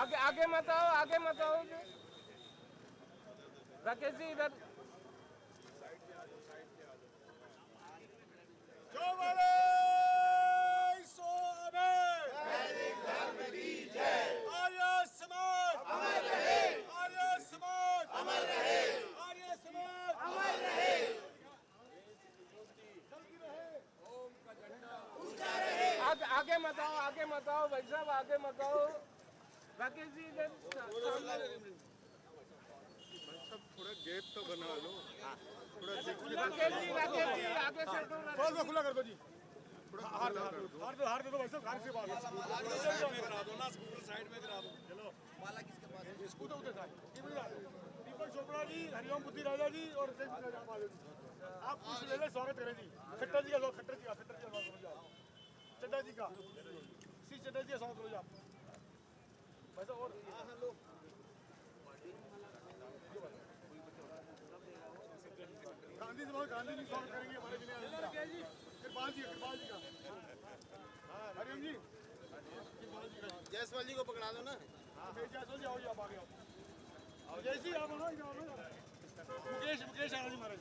आगे आगे मत आओ, आगे मत आओ जी। राकेश जी इधर। जो बोले सो अबे। आर्य समाज अमर रहे, आर्य समाज अमर रहे, आर्य समाज अमर रहे, आगे मत आओ, आगे मत आओ भाई साहब, आगे मत आओ। राकेश जी इधर। थोड़ा गेट तो बना लो, थोड़ा राकेश जी आगे से हटो। थोड़ा खुला कर दो जी, थोड़ा हार दे दो भाई साहब, हार से बात साइड में करा दो ना, स्कूटर साइड में करा दो। चलो माला किसके पास है? स्कूटर उधर था, दीपक चोपड़ा जी, हरिओम बुद्धि राजा जी और आप कुछ ले ले, स्वागत करें जी। खट्टर जी का, खट्टर जी का चड्डा जी का, सी चड्डा जी का स्वागत करो जी आप वैसा। और गांधी जी स्वागत करेंगे हमारे कृपाल जी का, हरिओम जी, जायसवाल जी को पकड़ा दो ना। जायसवाल जी आओ जी, आप आगे आओ जय जी, आप मुकेश आ रहा जी महाराज,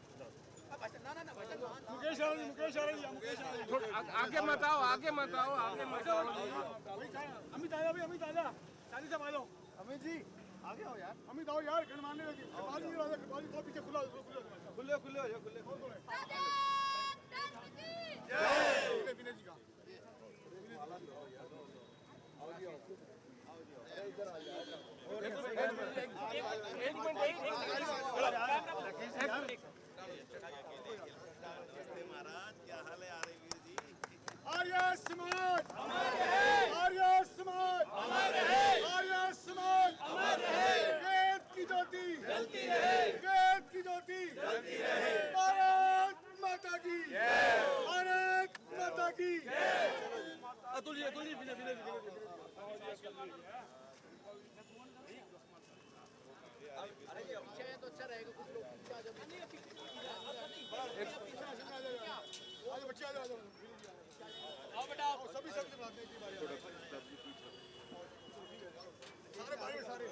मुकेश आ रहा जी। आगे मत आओ, आगे मत आओ, आगे मत आओ। अमित आजा शादी से आ जाओ। अमित जी आगे आओ यार, अमित आओ यार, गणमान्य व्यक्ति कृपाल जी राजा, कृपाल जी पीछे खुले हो जाओ, खुले। जय विनय जी का। एक मिनट। महाराज क्या हाल है आरवीर जी? आर्य समाज आर्य समाज आर्य समाज वेद की ज्योति जलती रहे, वेद की ज्योति जलती रहे, भारत माता की, भारत माता की। अतुल जी विनय तो अच्छा रहेगा, कुछ लोग पीछे आ जाओ। बच्चे आ जाओ, आओ बेटा, सभी सबसे बात नहीं की बारी, सारे भाई सारे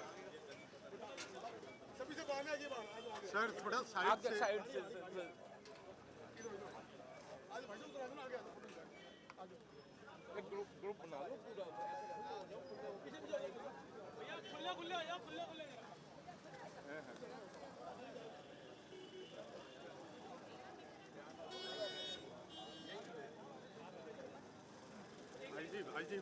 सभी से बात की बात। सर थोड़ा साइड से आज भाई साहब उधर आ गया, एक ग्रुप बना लो पूरा। खुले आ जाओ, खुले। भाई जी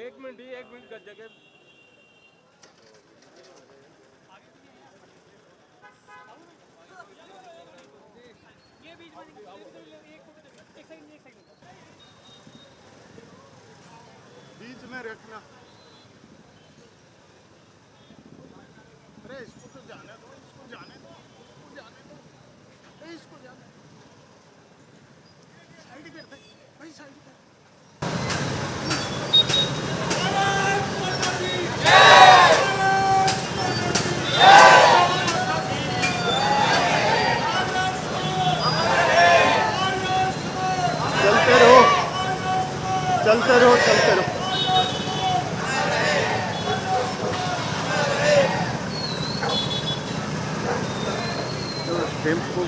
एक मिनट का जगह बीच में रखना। अरे इसको तो जाने दो, इसको जाने दो, इसको जाने दो, अरे इसको जाने दो। साइड कर दे भाई, साइड कर। चलते रहो, चलते रहो। टेम्पो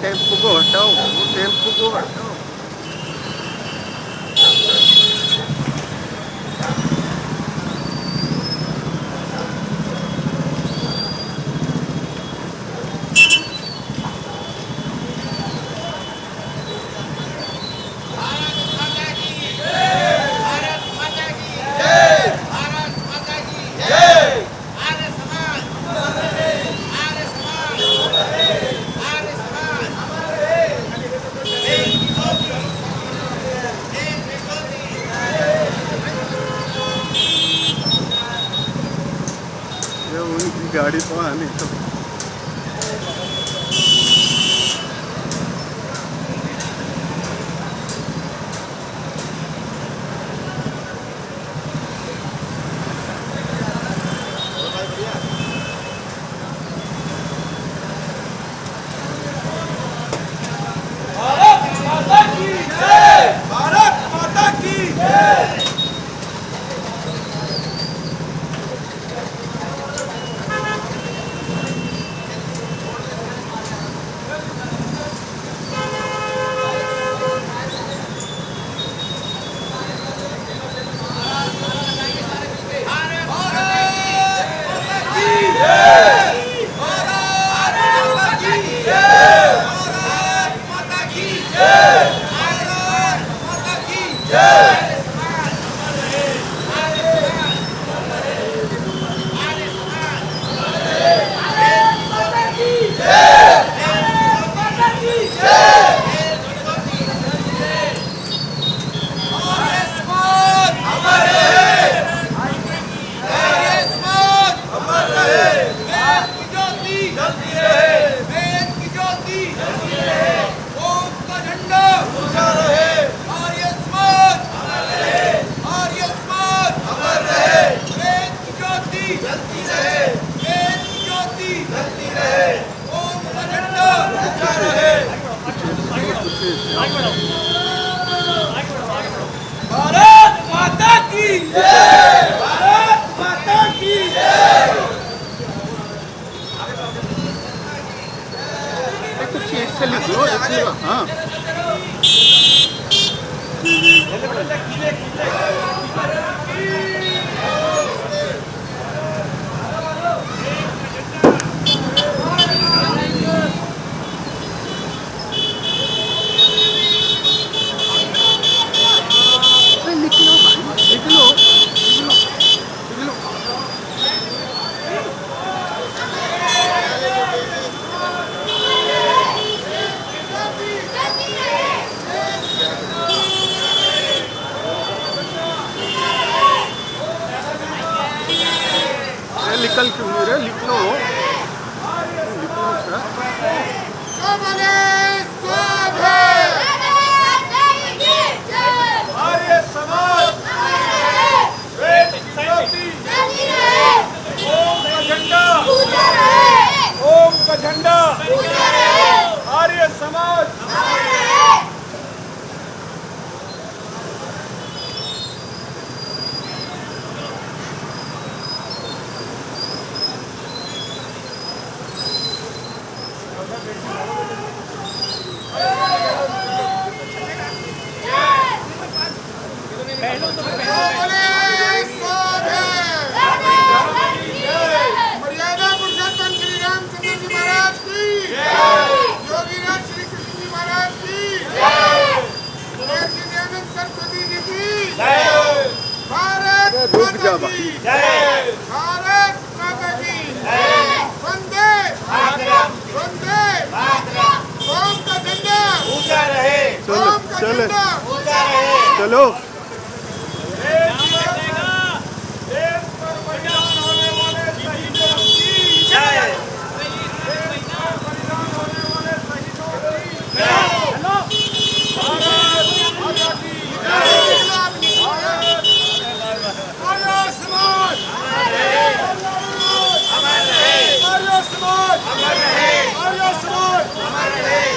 टेम्पो को हटाओ, वो टेम्पो को हटाओ। गाड़ी तो आने तो भारत माता की जय, भारत माता की जय। भारत माता की जय, भारत माता की जय। कुछ इससे लिख लो, हाँ। निकल क्यों नहीं रहे? लिख लो, लिख लो सर। आर्य समाज ओम का झंडा, ओम का झंडा, आर्य समाज। बोले साधे मर्यादा पुरुषोत्तम श्री रामचंद्र जी महाराज की योगीराज श्री कृष्ण जी महाराज की दयानंद सरस्वती जी की भारत माता की भारत माता की वंदे वंदे कौम का झंडा ऊंचा रहे कौम का झंडा ऊंचा रहे चलो देश पर बलिदान होने वाले शहीदों की जय बलिदान होने वाले शहीदों की जय भारत माता की जय आर्य समाज अमर रहे आर्य समाज अमर रहे आर्य समाज अमर रहे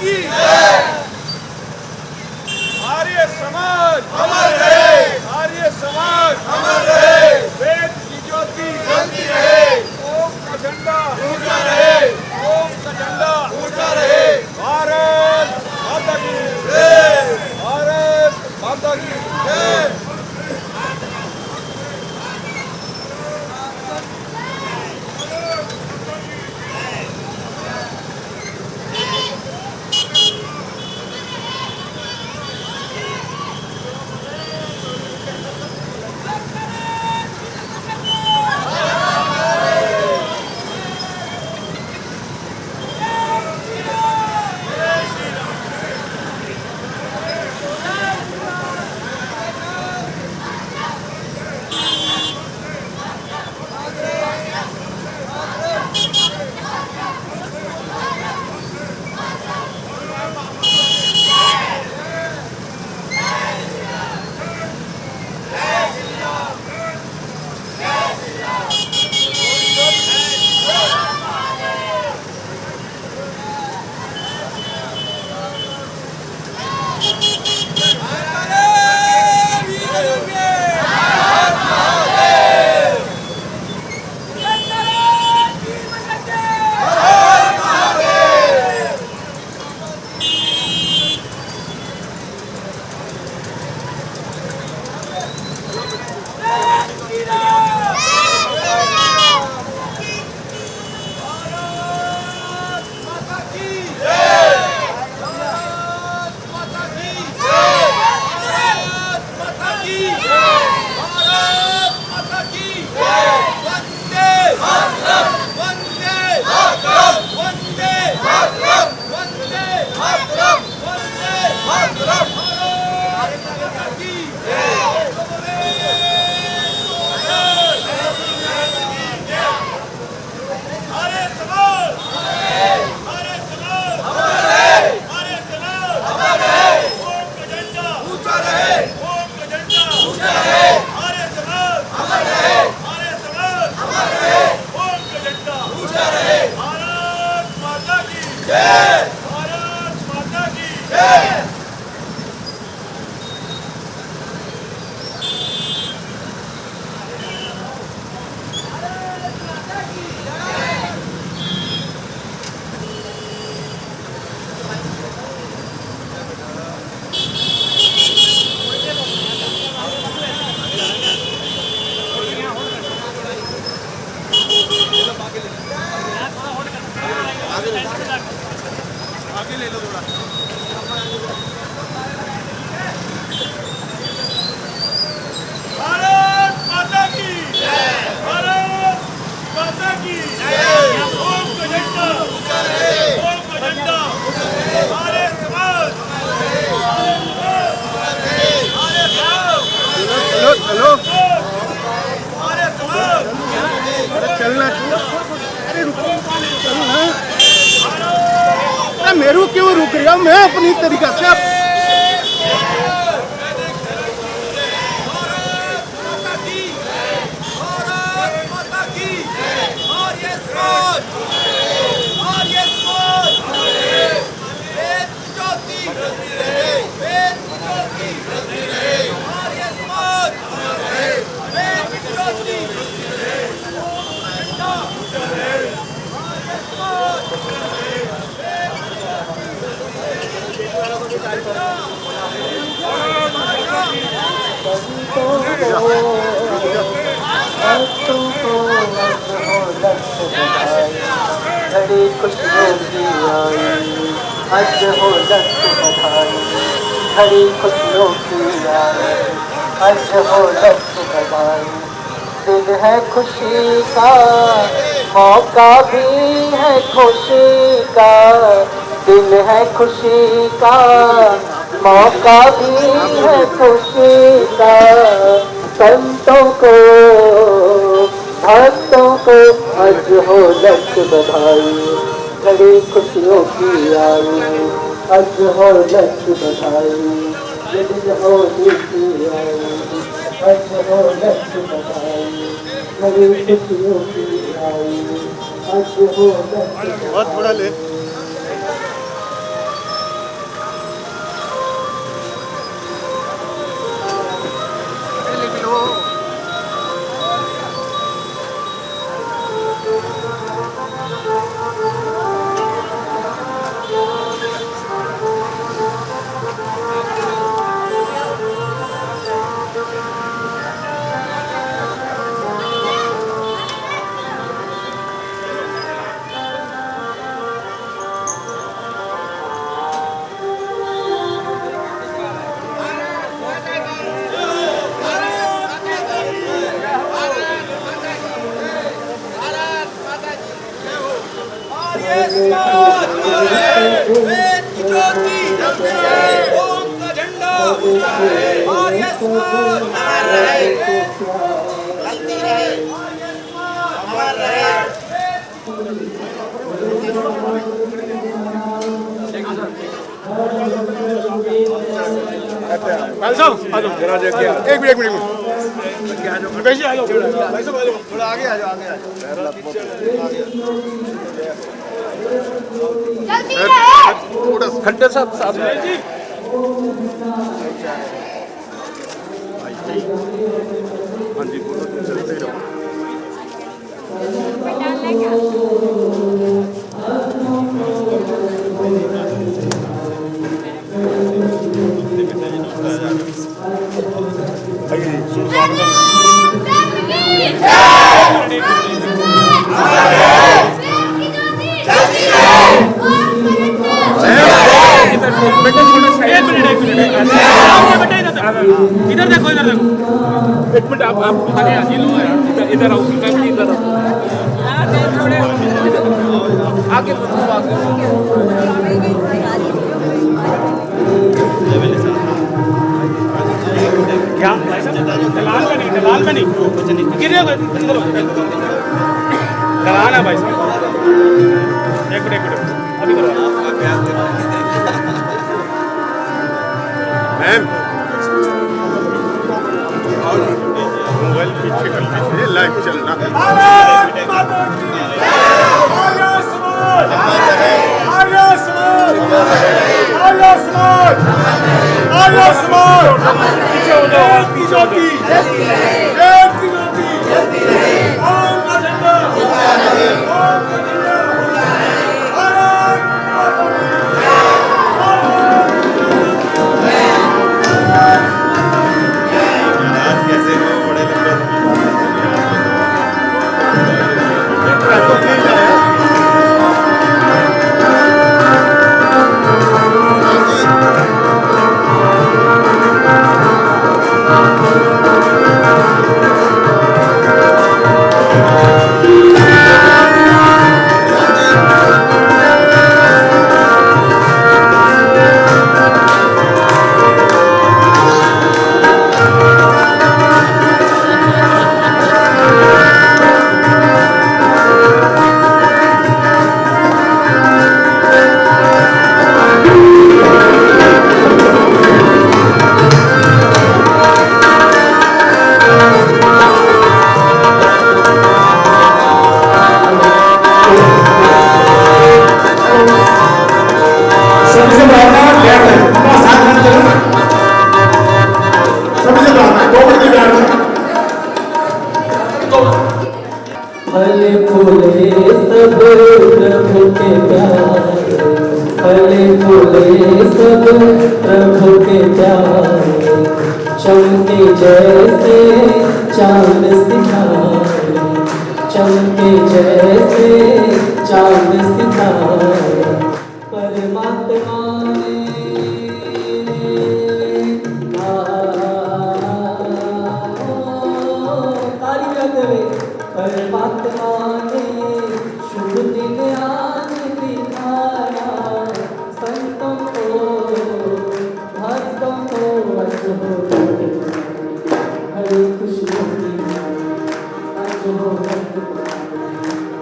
की आर्य समाज अमर रहे, आर्य समाज अमर रहे, वेद की ज्योति जलती रहे, ओम का झंडा ऊंचा रहे, ओम का झंडा ऊंचा रहे। भारत माता की जय, भारत माता की जय। आगे ले लो थोड़ा। भारत माता की जय, भारत माता की जय। ओम का झंडा ऊंचा रहे, ओम का झंडा ऊंचा रहे। हमारे समाज, हमारे समाज, चलो चलो हमारे समाज, चलना चाहिए। अरे रुको, चलना। अरे मेरू क्यों रुक रहा? मैं अपनी तरीका से घड़ी खुशियों की आई, आज हो लख बधाई। घड़ी खुशियों की आई, आज हो लख बधाई। दिन है खुशी का, मौका भी है खुशी का। दिन है खुशी का, मौका भी है खुशी का। संतों को भक्तों को आज हो लख बधाई। घड़ी खुशियों की आई, आज हो लख बधाई। ये दिन होली की आई, आज हो लख बधाई। घड़ी खुशियों की आई, आज हो लख बहुत बड़ा ले। आर्य समाज वेद की ज्योति जलती रहे, ओम का झंडा आर्य समाज जलती रहे, अमर रहे। भाई साहब आ जाओ, एक मिनट वैसे आ जाओ भाई साहब, आ जाओ थोड़ा आगे आ जाओ, आगे आ जाओ। खड्डे साहब साहब जी हाँ जी बोलो, चलते रहो। इधर देखो, इधर देखो, एक मिनट आप आगे आ, लो यार, इधर आओ, इधर आओ, आगे क्या दलाल में नहीं गिरे दलाल है भाई साहब। एक मिनट अभी करो मैम, मोबाइल पीछे कर लीजिए, लाइव चलना है। फल फूले सब प्रभु के प्यारे, फल फूले सब प्रभु के प्यारे, चमके जैसे चांद सितारे, चमके जैसे चांद सितारे। परमात्मा ने ताली करते हुए परमात्मा ने शुभ दिन आज दिखाया, संतों को भक्तों को आज हो हरे खुशियों की आज हो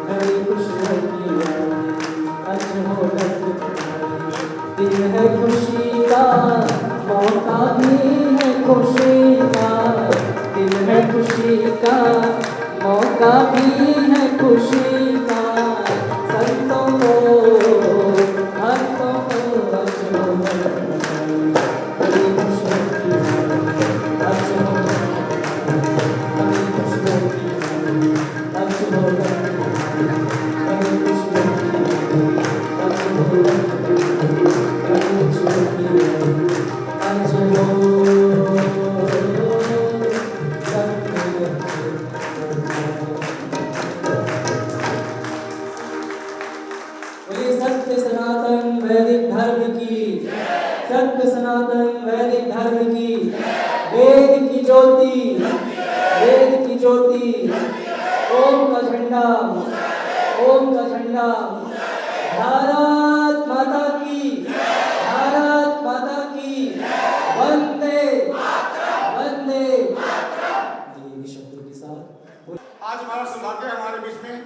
हरे खुशियों की आज हो दिन है खुशी का, मौका भी है खुशी का, दिन है खुशी का, मौका भी है खुशी का, संतों को भक्तों को बचो हरी खुशियों की बचो हरी खुशियों की बचो हरी खुशियों की बचो हरी खुशियों की बचो। सत्य सनातन वैदिक धर्म की, सत्य सनातन वैदिक धर्म की, वेद की ज्योति, वेद की ज्योति, ओम का झंडा, ओम का झंडा, भारत माता की, भारत माता की, वंदे वंदे। ये शब्दों के साथ आज हमारा सौभाग्य है हमारे बीच में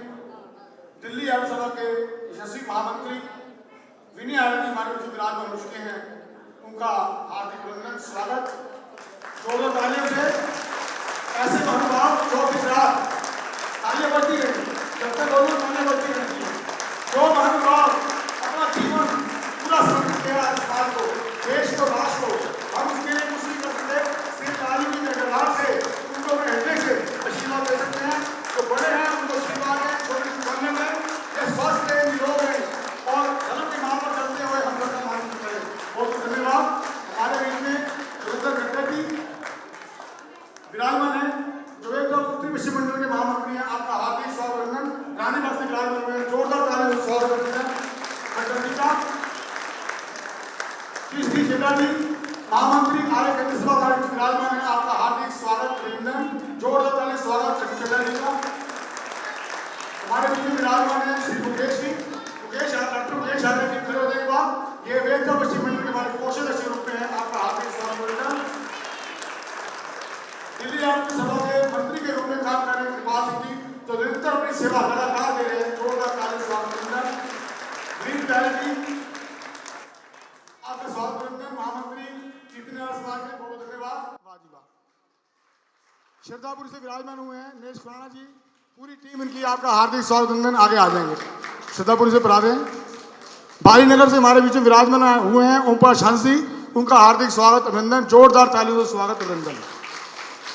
दिल्ली आर्य सभा के यशस्वी महामंत्री विनय आर्य जी हमारे बीच विराजमान हो चुके हैं। उनका हार्दिक अभिनंदन, स्वागत। जोरदार तालियों से ऐसे महानुभाव जो दिन रात तालियां बजती रही, जब तक लोगों तालियां बजती रहती है, जो महानुभाव अपना जीवन पूरा समर्पित किया इस समाज को, देश को, राष्ट्र को, हम उसके लिए कुछ नहीं कर सकते, सिर्फ ताली की गड़गड़ाहट से, उनको अपने हृदय से आशीर्वाद दे सकते हैं। जो बड़े हैं उनको आशीर्वाद है, छोटे बनने में ये स्वस्थ है, निरोग है और धर्म के मार्ग पर चलते हुए हम सबका मार्ग करें। बहुत बहुत धन्यवाद। हमारे बीच में रुद्र खट्टर जी विराजमान है, जो एक उत्तरी पश्चिम मंडल के महामंत्री हैं। आपका हार्दिक स्वागत अभिनंदन। रानी बाग से विराजमान हुए हैं, जोरदार तालियों से स्वागत करते हैं खट्टर जी का। श्री चेता जी महामंत्री आर्य केंद्र सभा हमारे बीच विराजमान है। आपका हार्दिक स्वागत अभिनंदन, जोरदार तालियों से स्वागत चेता जी का। हमारे बीच में विराजमान है श्री मुकेश जी, डॉक्टर मुकेश आर्य जी खड़े होने के बाद ये वेदका पश्चिम मंडल के हमारे कोषाध्यक्ष के रूप में है। आपका हार्दिक स्वागत अभिनंदन। दिल्ली आर्य सभा के मंत्री के रूप में काम कर रहे कृपाल सिंह जी, जो निरंतर अपनी सेवा लगातार दे रहे हैं। जोरदार तालियों से स्वागत अभिनंदन। ग्रीन प्यारे जी आपका स्वागत अभिनंदन। महामंत्री कितने समाज के बहुत धन्यवाद। वाजिबा श्रद्धापुर से विराजमान हुए हैं नेश खुराना जी, पूरी टीम इनकी आपका हार्दिक स्वागत अभिनंदन। आगे आ जाएंगे, श्रद्धापुर से पढ़ा दें। बाली नगर से हमारे बीच में विराजमान हुए हैं ओमपाल शांति, उनका हार्दिक स्वागत अभिनंदन, जोरदार तालियों से स्वागत अभिनंदन।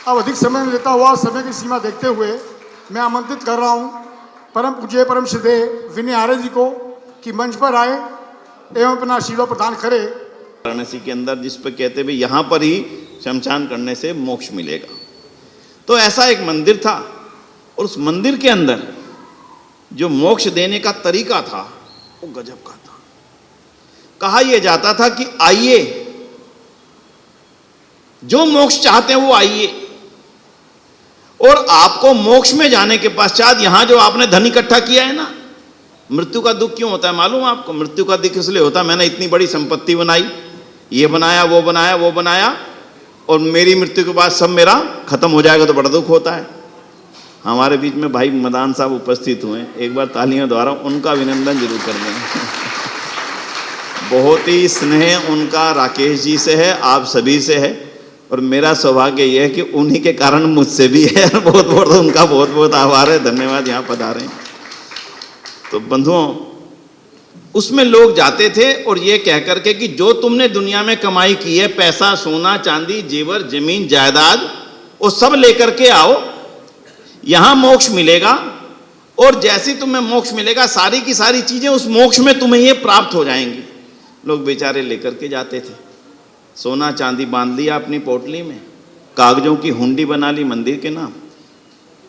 अब अधिक समय लेता हुआ, समय की सीमा देखते हुए मैं आमंत्रित कर रहा हूं परम पूज्य परम श्रद्धेय विनय आर्य जी को कि मंच पर आए एवं अपना आशीर्वाद प्रदान करे। वाराणसी के अंदर जिस पर कहते भी यहाँ पर ही शमशान करने से मोक्ष मिलेगा, तो ऐसा एक मंदिर था और उस मंदिर के अंदर जो मोक्ष देने का तरीका था वो गजब का था। कहा यह जाता था कि आइए, जो मोक्ष चाहते हैं वो आइए, और आपको मोक्ष में जाने के पश्चात यहां जो आपने धन इकट्ठा किया है ना, मृत्यु का दुख क्यों होता है मालूम आपको? मृत्यु का दुख इसलिए होता है मैंने इतनी बड़ी संपत्ति बनाई, ये बनाया, वो बनाया, वो बनाया, और मेरी मृत्यु के बाद सब मेरा खत्म हो जाएगा, तो बड़ा दुख होता है। हमारे बीच में भाई मदान साहब उपस्थित हुए, एक बार तालियों द्वारा उनका अभिनंदन जरूर कर दें। बहुत ही स्नेह उनका राकेश जी से है, आप सभी से है, और मेरा सौभाग्य यह है कि उन्हीं के कारण मुझसे भी है। बहुत बहुत उनका बहुत बहुत आभार है, धन्यवाद यहाँ पधारे। तो बंधुओं, उसमें लोग जाते थे और ये कह करके कि जो तुमने दुनिया में कमाई की है, पैसा, सोना, चांदी, जेवर, जमीन, जायदाद, वो सब लेकर के आओ, यहां मोक्ष मिलेगा, और जैसे तुम्हें मोक्ष मिलेगा सारी की सारी चीजें उस मोक्ष में तुम्हें ये प्राप्त हो जाएंगी। लोग बेचारे लेकर के जाते थे, सोना चांदी बांध लिया अपनी पोटली में, कागजों की हुंडी बना ली मंदिर के नाम,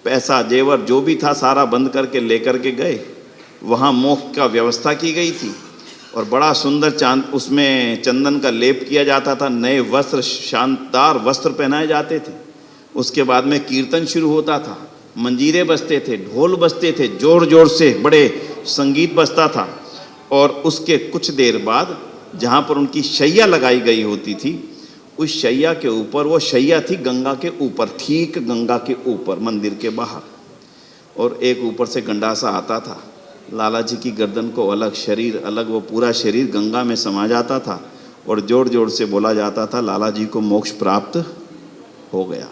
पैसा जेवर जो भी था सारा बंद करके लेकर के गए। वहाँ मोक्ष का व्यवस्था की गई थी और बड़ा सुंदर उसमें चंदन का लेप किया जाता था, नए वस्त्र, शानदार वस्त्र पहनाए जाते थे। उसके बाद में कीर्तन शुरू होता था, मंजीरे बजते थे, ढोल बजते थे, जोर जोर से बड़े संगीत बजता था। और उसके कुछ देर बाद जहाँ पर उनकी शैया लगाई गई होती थी, उस शैया के ऊपर, वो शैया थी गंगा के ऊपर, ठीक गंगा के ऊपर मंदिर के बाहर, और एक ऊपर से गंडासा आता था, लाला जी की गर्दन को अलग, शरीर अलग, वो पूरा शरीर गंगा में समा जाता था और जोर जोर से बोला जाता था लाला जी को मोक्ष प्राप्त हो गया।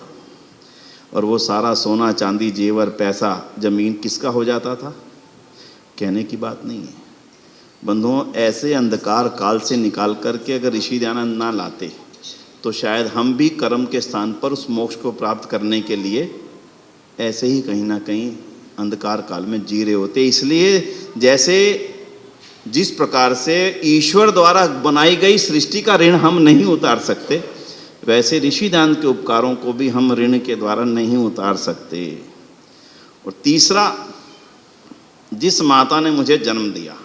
और वो सारा सोना चांदी जेवर पैसा जमीन किसका हो जाता था, कहने की बात नहीं है। बंधुओं, ऐसे अंधकार काल से निकाल करके अगर ऋषि दयानंद ना लाते तो शायद हम भी कर्म के स्थान पर उस मोक्ष को प्राप्त करने के लिए ऐसे ही कहीं ना कहीं अंधकार काल में जी रहे होते। इसलिए जैसे जिस प्रकार से ईश्वर द्वारा बनाई गई सृष्टि का ऋण हम नहीं उतार सकते, वैसे ऋषि दान के उपकारों को भी हम ऋण के द्वारा नहीं उतार सकते। और तीसरा, जिस माता ने मुझे जन्म दिया,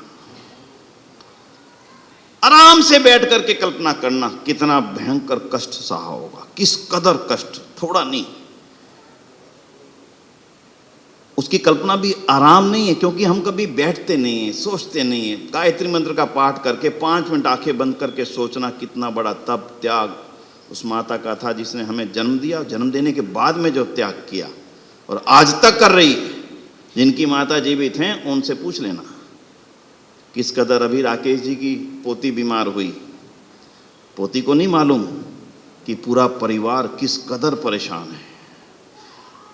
आराम से बैठ करके कल्पना करना कितना भयंकर कष्ट सहा होगा, किस कदर कष्ट, थोड़ा नहीं। उसकी कल्पना भी आराम नहीं है, क्योंकि हम कभी बैठते नहीं हैं, सोचते नहीं हैं। गायत्री मंत्र का पाठ करके 5 मिनट आंखें बंद करके सोचना कितना बड़ा तप त्याग उस माता का था जिसने हमें जन्म दिया, जन्म देने के बाद में जो त्याग किया और आज तक कर रही है। जिनकी माता जीवित हैं उनसे पूछ लेना किस कदर। अभी राकेश जी की पोती बीमार हुई, पोती को नहीं मालूम कि पूरा परिवार किस कदर परेशान है।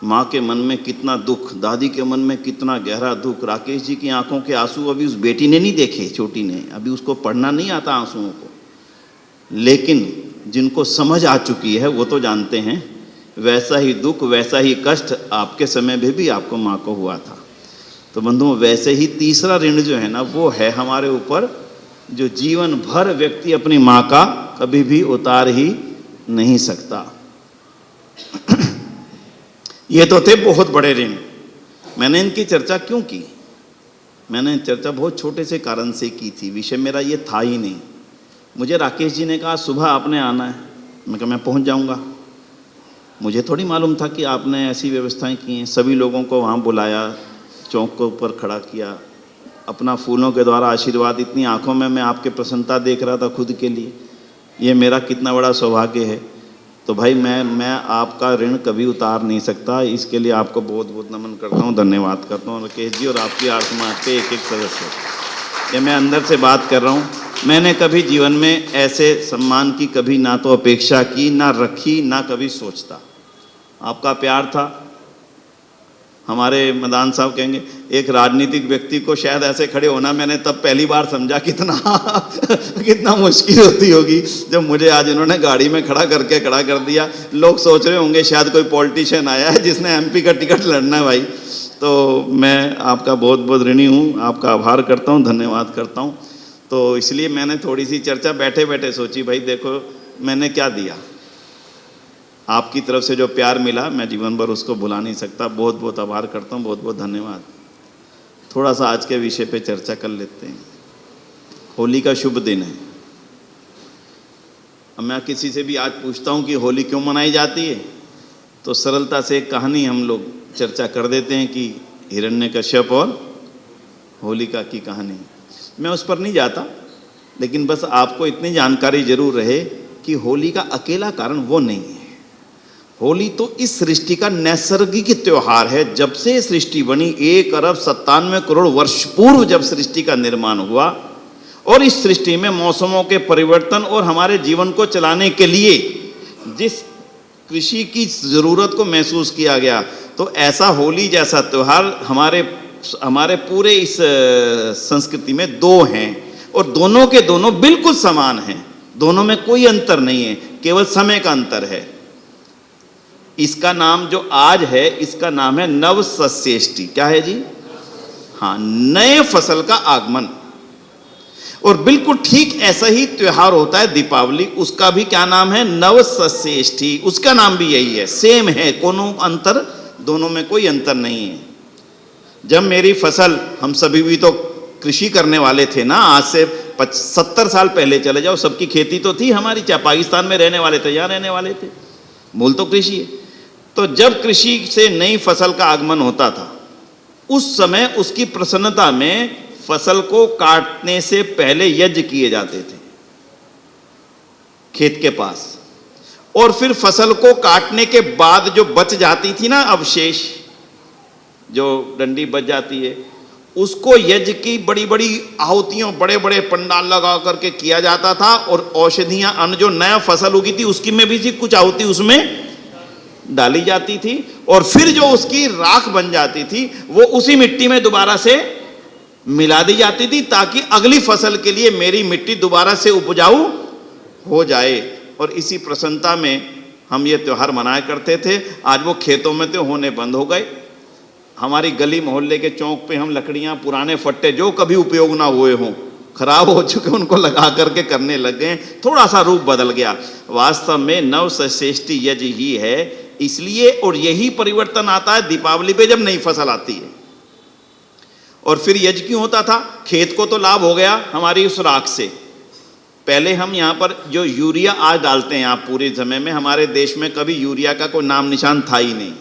माँ के मन में कितना दुख, दादी के मन में कितना गहरा दुख। राकेश जी की आंखों के आंसू अभी उस बेटी ने नहीं देखे, छोटी ने, अभी उसको पढ़ना नहीं आता आंसुओं को, लेकिन जिनको समझ आ चुकी है वो तो जानते हैं वैसा ही दुख वैसा ही कष्ट आपके समय में भी आपको माँ को हुआ था। तो बंधुओं, वैसे ही तीसरा ऋण जो है ना वो है हमारे ऊपर, जो जीवन भर व्यक्ति अपनी माँ का कभी भी उतार ही नहीं सकता। ये तो थे बहुत बड़े ऋण। मैंने इनकी चर्चा क्यों की? मैंने चर्चा बहुत छोटे से कारण से की थी, विषय मेरा ये था ही नहीं। मुझे राकेश जी ने कहा सुबह आपने आना है, मैं कहा मैं पहुंच जाऊंगा। मुझे थोड़ी मालूम था कि आपने ऐसी व्यवस्थाएं की हैं। सभी लोगों को वहाँ बुलाया, चौक के ऊपर खड़ा किया, अपना फूलों के द्वारा आशीर्वाद, इतनी आंखों में मैं आपके प्रसन्नता देख रहा था खुद के लिए, ये मेरा कितना बड़ा सौभाग्य है। तो भाई मैं आपका ऋण कभी उतार नहीं सकता, इसके लिए आपको बहुत बहुत नमन करता हूँ, धन्यवाद करता हूँ राकेश जी और आपकी आर्ट समाज के एक एक सदस्य। ये मैं अंदर से बात कर रहा हूँ। मैंने कभी जीवन में ऐसे सम्मान की कभी ना तो अपेक्षा की, ना रखी, ना कभी सोचता। आपका प्यार था। हमारे मदान साहब कहेंगे एक राजनीतिक व्यक्ति को शायद ऐसे खड़े होना मैंने तब पहली बार समझा कितना मुश्किल होती होगी जब मुझे आज इन्होंने गाड़ी में खड़ा कर दिया। लोग सोच रहे होंगे शायद कोई पॉलिटिशियन आया है जिसने एमपी का टिकट लड़ना है। भाई, तो मैं आपका बहुत बहुत ऋणी हूँ, आपका आभार करता हूँ, धन्यवाद करता हूँ। तो इसलिए मैंने थोड़ी सी चर्चा बैठे बैठे सोची, भाई देखो मैंने क्या दिया, आपकी तरफ से जो प्यार मिला मैं जीवन भर उसको भुला नहीं सकता। बहुत बहुत आभार करता हूँ, बहुत बहुत धन्यवाद। थोड़ा सा आज के विषय पे चर्चा कर लेते हैं। होली का शुभ दिन है। अब मैं किसी से भी आज पूछता हूँ कि होली क्यों मनाई जाती है, तो सरलता से एक कहानी हम लोग चर्चा कर देते हैं कि हिरण्यकश्यप और होलिका की कहानी। मैं उस पर नहीं जाता, लेकिन बस आपको इतनी जानकारी जरूर रहे कि होली का अकेला कारण वो नहीं है। होली तो इस सृष्टि का नैसर्गिक त्योहार है। जब से सृष्टि बनी 1 अरब 97 करोड़ वर्ष पूर्व जब सृष्टि का निर्माण हुआ और इस सृष्टि में मौसमों के परिवर्तन और हमारे जीवन को चलाने के लिए जिस कृषि की ज़रूरत को महसूस किया गया, तो ऐसा होली जैसा त्यौहार हमारे पूरे इस संस्कृति में 2 हैं और दोनों के दोनों बिल्कुल समान हैं। दोनों में कोई अंतर नहीं है, केवल समय का अंतर है। इसका नाम जो आज है, इसका नाम है नवसस्येष्टि। क्या है जी? हाँ, नए फसल का आगमन। और बिल्कुल ठीक ऐसा ही त्योहार होता है दीपावली, उसका भी क्या नाम है? नवसस्येष्टि। उसका नाम भी यही है, सेम है, कोनो अंतर, दोनों में कोई अंतर नहीं है। जब मेरी फसल, हम सभी भी तो कृषि करने वाले थे ना, आज से 70 साल पहले चले जाओ, सबकी खेती तो थी हमारी, चाहे पाकिस्तान में रहने वाले थे, यहाँ रहने वाले थे, मूल तो कृषि है। तो जब कृषि से नई फसल का आगमन होता था, उस समय उसकी प्रसन्नता में फसल को काटने से पहले यज्ञ किए जाते थे खेत के पास, और फिर फसल को काटने के बाद जो बच जाती थी ना अवशेष, जो डंडी बच जाती है, उसको यज्ञ की बड़ी बड़ी आहुतियों, बड़े बड़े पंडाल लगा करके किया जाता था। और औषधियां, अन्न, जो नया फसल उगी थी उसकी में भी कुछ आहुति उसमें डाली जाती थी, और फिर जो उसकी राख बन जाती थी वो उसी मिट्टी में दोबारा से मिला दी जाती थी, ताकि अगली फसल के लिए मेरी मिट्टी दोबारा से उपजाऊ हो जाए। और इसी प्रसन्नता में हम ये त्यौहार मनाया करते थे। आज वो खेतों में तो होने बंद हो गए। हमारी गली मोहल्ले के चौक पे हम लकड़ियां, पुराने फट्टे जो कभी उपयोग ना हुए हों, खराब हो चुके, उनको लगा करके करने लग गए। थोड़ा सा रूप बदल गया। वास्तव में नवसस्येष्टि यज्ञ ही है, इसलिए। और यही परिवर्तन आता है दीपावली पे जब नई फसल आती है। और फिर यज्ञ क्यों होता था? खेत को तो लाभ हो गया हमारी उस राख से। पहले हम यहाँ पर जो यूरिया आज डालते हैं, आप पूरे समय में हमारे देश में कभी यूरिया का कोई नाम निशान था ही नहीं।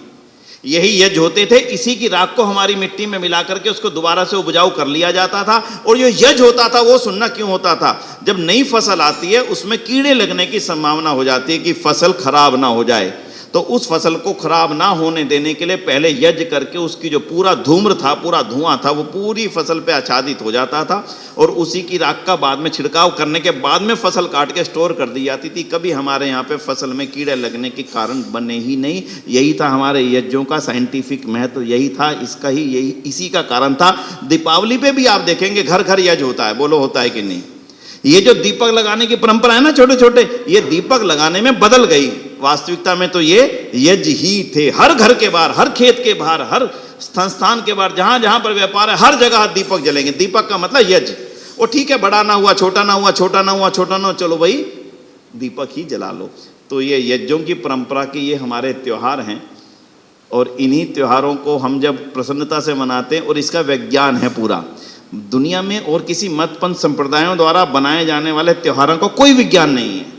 यही यज्ञ होते थे। इसी की राख को हमारी मिट्टी में मिला करके उसको दोबारा से उपजाऊ कर लिया जाता था। और जो यज्ञ होता था वो सुनना क्यों होता था? जब नई फसल आती है उसमें कीड़े लगने की संभावना हो जाती है कि फसल खराब ना हो जाए, तो उस फसल को खराब ना होने देने के लिए पहले यज्ञ करके उसकी जो पूरा धूम्र था, पूरा धुआं था, वो पूरी फसल पे आच्छादित हो जाता था। और उसी की राख का बाद में छिड़काव करने के बाद में फसल काट के स्टोर कर दी जाती थी। कभी हमारे यहाँ पे फसल में कीड़े लगने के कारण बने ही नहीं। यही था हमारे यज्ञों का साइंटिफिक महत्व, यही था, इसका ही यही इसी का कारण था। दीपावली पे भी आप देखेंगे घर घर यज्ञ होता है, बोलो होता है कि नहीं? ये जो दीपक लगाने की परंपरा है ना छोटे छोटे, ये दीपक लगाने में बदल गई। वास्तविकता में तो ये यज्ञ ही थे। हर घर के बाहर, हर खेत के बाहर, हर संस्थान के बाहर, जहां जहां पर व्यापार है, हर जगह दीपक जलेंगे। दीपक का मतलब यज्ञ। वो ठीक है, बड़ा ना हुआ, छोटा ना हुआ, छोटा ना हुआ, छोटा ना, चलो भाई दीपक ही जला लो। तो ये यज्ञों की परंपरा के ये हमारे त्योहार हैं। और इन्हीं त्योहारों को हम जब प्रसन्नता से मनाते हैं, और इसका विज्ञान है पूरा। दुनिया में और किसी मत पंथ संप्रदायों द्वारा बनाए जाने वाले त्योहारों का कोई विज्ञान नहीं है।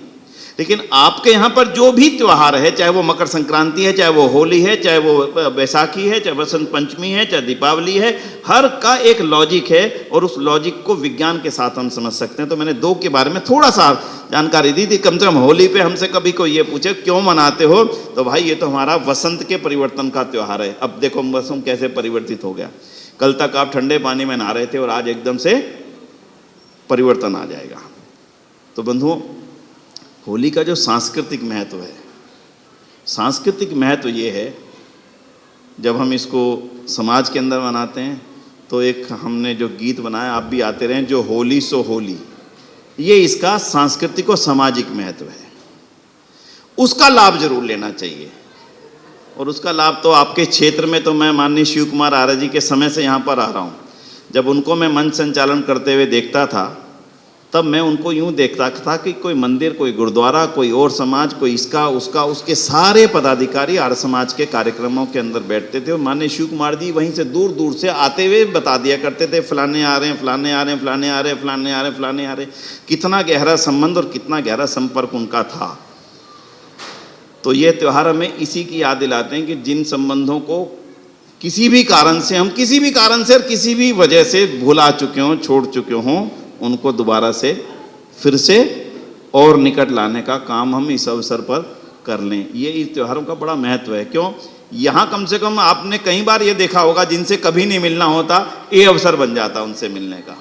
लेकिन आपके यहाँ पर जो भी त्योहार है, चाहे वो मकर संक्रांति है, चाहे वो होली है, चाहे वो बैसाखी है, चाहे बसंत पंचमी है, चाहे दीपावली है, हर का एक लॉजिक है। और उस लॉजिक को विज्ञान के साथ हम समझ सकते हैं। तो मैंने दो के बारे में थोड़ा सा जानकारी दी थी। कम से कम होली पे हमसे कभी कोई ये पूछे क्यों मनाते हो, तो भाई ये तो हमारा वसंत के परिवर्तन का त्यौहार है। अब देखो मौसम कैसे परिवर्तित हो गया। कल तक आप ठंडे पानी में नहा रहे थे और आज एकदम से परिवर्तन आ जाएगा। तो बंधुओं, होली का जो सांस्कृतिक महत्व है, सांस्कृतिक महत्व ये है, जब हम इसको समाज के अंदर मनाते हैं तो एक हमने जो गीत बनाया, आप भी आते रहें, जो होली सो होली, ये इसका सांस्कृतिक और सामाजिक महत्व है। उसका लाभ जरूर लेना चाहिए। और उसका लाभ तो आपके क्षेत्र में, तो मैं माननीय शिव कुमार आर्य जी के समय से यहाँ पर आ रहा हूँ। जब उनको मैं मंच संचालन करते हुए देखता था, तब मैं उनको यूँ देखता था कि कोई मंदिर, कोई गुरुद्वारा, कोई और समाज, कोई इसका उसका, उसके सारे पदाधिकारी आर्य समाज के कार्यक्रमों के अंदर बैठते थे। और माननीय शिव कुमार जी वहीं से दूर दूर से आते हुए बता दिया करते थे, फलाने आ रहे हैं, फलाने आ रहे हैं, फलाने आ रहे हैं, फलाने आ रहे हैं, फलाने आ रहे हैं। कितना गहरा संबंध और कितना गहरा संपर्क उनका था। तो ये त्यौहार हमें इसी की याद दिलाते हैं कि जिन संबंधों को किसी भी कारण से, हम किसी भी कारण से और किसी भी वजह से भुला चुके हों, छोड़ चुके हों, उनको दोबारा से फिर से और निकट लाने का काम हम इस अवसर पर कर लें। ये इस त्योहारों का बड़ा महत्व है। क्यों? यहाँ कम से कम आपने कई बार ये देखा होगा, जिनसे कभी नहीं मिलना होता, ये अवसर बन जाता उनसे मिलने का।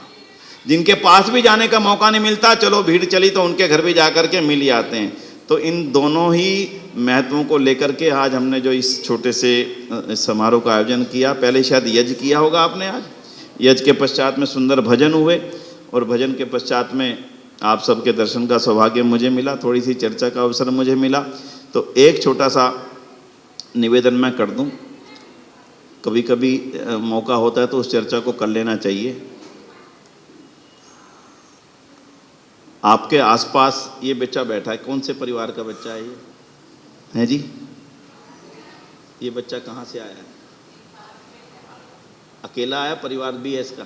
जिनके पास भी जाने का मौका नहीं मिलता, चलो भीड़ चली तो उनके घर भी जा कर के मिल आते हैं। तो इन दोनों ही महत्वों को लेकर के आज हमने जो इस छोटे से समारोह का आयोजन किया, पहले शायद यज्ञ किया होगा आपने। आज यज्ञ के पश्चात में सुंदर भजन हुए, और भजन के पश्चात में आप सबके दर्शन का सौभाग्य मुझे मिला, थोड़ी सी चर्चा का अवसर मुझे मिला। तो एक छोटा सा निवेदन मैं कर दूं, कभी कभी मौका होता है तो उस चर्चा को कर लेना चाहिए। आपके आसपास ये बच्चा बैठा है, कौन से परिवार का बच्चा है ये? है जी? ये बच्चा कहाँ से आया है? अकेला आया, परिवार भी है इसका?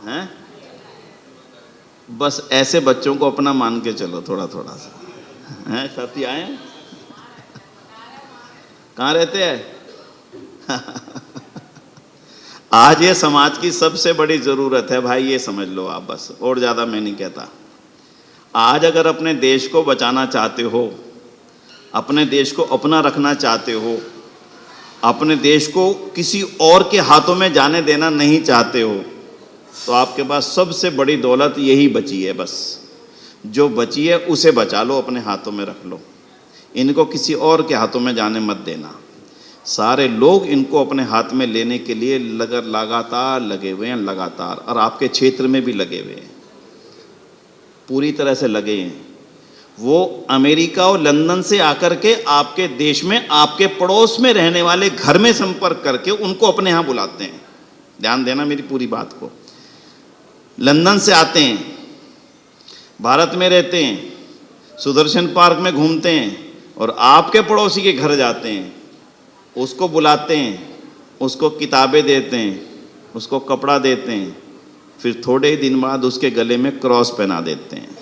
हैं? बस ऐसे बच्चों को अपना मान के चलो थोड़ा थोड़ा सा। हैं? साथी आए हैं? कहाँ रहते हैं? आज ये समाज की सबसे बड़ी जरूरत है भाई, ये समझ लो आप बस, और ज्यादा मैं नहीं कहता। आज अगर अपने देश को बचाना चाहते हो, अपने देश को अपना रखना चाहते हो, अपने देश को किसी और के हाथों में जाने देना नहीं चाहते हो, तो आपके पास सबसे बड़ी दौलत यही बची है। बस जो बची है उसे बचा लो, अपने हाथों में रख लो। इनको किसी और के हाथों में जाने मत देना। सारे लोग इनको अपने हाथ में लेने के लिए लगातार लगे हुए हैं, लगातार, और आपके क्षेत्र में भी लगे हुए हैं, पूरी तरह से लगे हैं। वो अमेरिका और लंदन से आकर के आपके देश में, आपके पड़ोस में रहने वाले घर में संपर्क करके उनको अपने यहाँ बुलाते हैं। ध्यान देना मेरी पूरी बात को। लंदन से आते हैं, भारत में रहते हैं, सुदर्शन पार्क में घूमते हैं, और आपके पड़ोसी के घर जाते हैं, उसको बुलाते हैं, उसको किताबें देते हैं, उसको कपड़ा देते हैं, फिर थोड़े ही दिन बाद उसके गले में क्रॉस पहना देते हैं।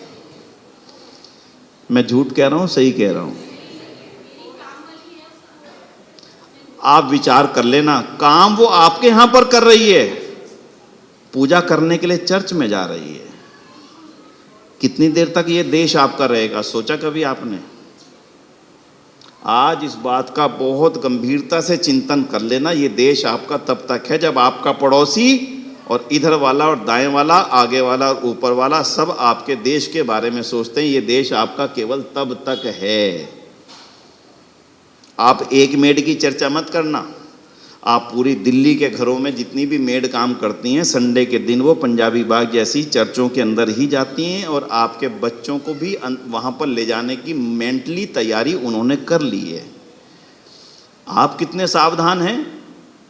मैं झूठ कह रहा हूँ, सही कह रहा हूँ? आप विचार कर लेना, काम वो आपके यहां पर कर रही है, पूजा करने के लिए चर्च में जा रही है। कितनी देर तक ये देश आपका रहेगा, सोचा कभी आपने? आज इस बात का बहुत गंभीरता से चिंतन कर लेना। ये देश आपका तब तक है जब आपका पड़ोसी और इधर वाला और दाएं वाला, आगे वाला और ऊपर वाला सब आपके देश के बारे में सोचते हैं। ये देश आपका केवल तब तक है। आप एक मेड की चर्चा मत करना। आप पूरी दिल्ली के घरों में जितनी भी मेड काम करती हैं, संडे के दिन वो पंजाबी बाग जैसी चर्चों के अंदर ही जाती हैं और आपके बच्चों को भी वहाँ पर ले जाने की मेंटली तैयारी उन्होंने कर ली है। आप कितने सावधान हैं